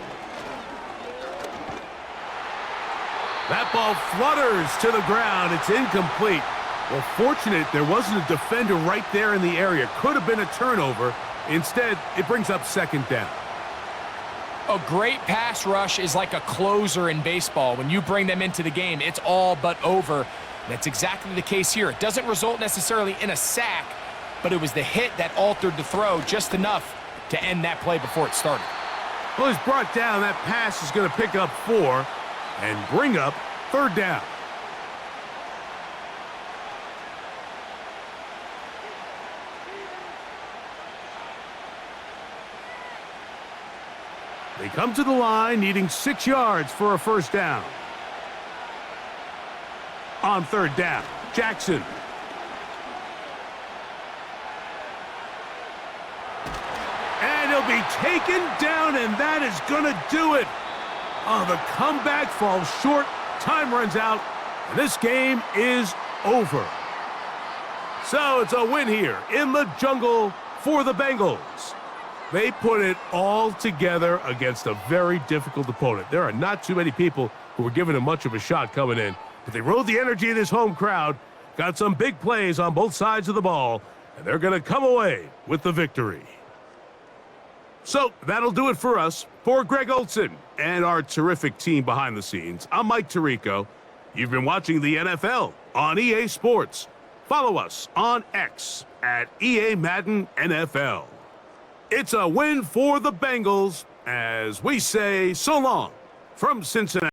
That ball flutters to the ground. It's incomplete. Well, fortunate there wasn't a defender right there in the area. Could have been a turnover. Instead, it brings up 2nd down. A great pass rush is like a closer in baseball. When you bring them into the game, it's all but over. That's exactly the case here. It doesn't result necessarily in a sack, but it was the hit that altered the throw just enough to end that play before it started. Well, he's brought down. That pass is going to pick up 4 and bring up 3rd down. They come to the line needing 6 yards for a 1st down. On 3rd down, Jackson. And he'll be taken down, and that is going to do it. Oh, the comeback falls short. Time runs out, and this game is over. So it's a win here in the jungle for the Bengals. They put it all together against a very difficult opponent. There are not too many people who were giving him much of a shot coming in, but they rode the energy of this home crowd, got some big plays on both sides of the ball, and they're going to come away with the victory. So that'll do it for us. For Greg Olson and our terrific team behind the scenes, I'm Mike Tirico. You've been watching the NFL on EA Sports. Follow us on X at EA Madden NFL. It's a win for the Bengals as we say so long from Cincinnati.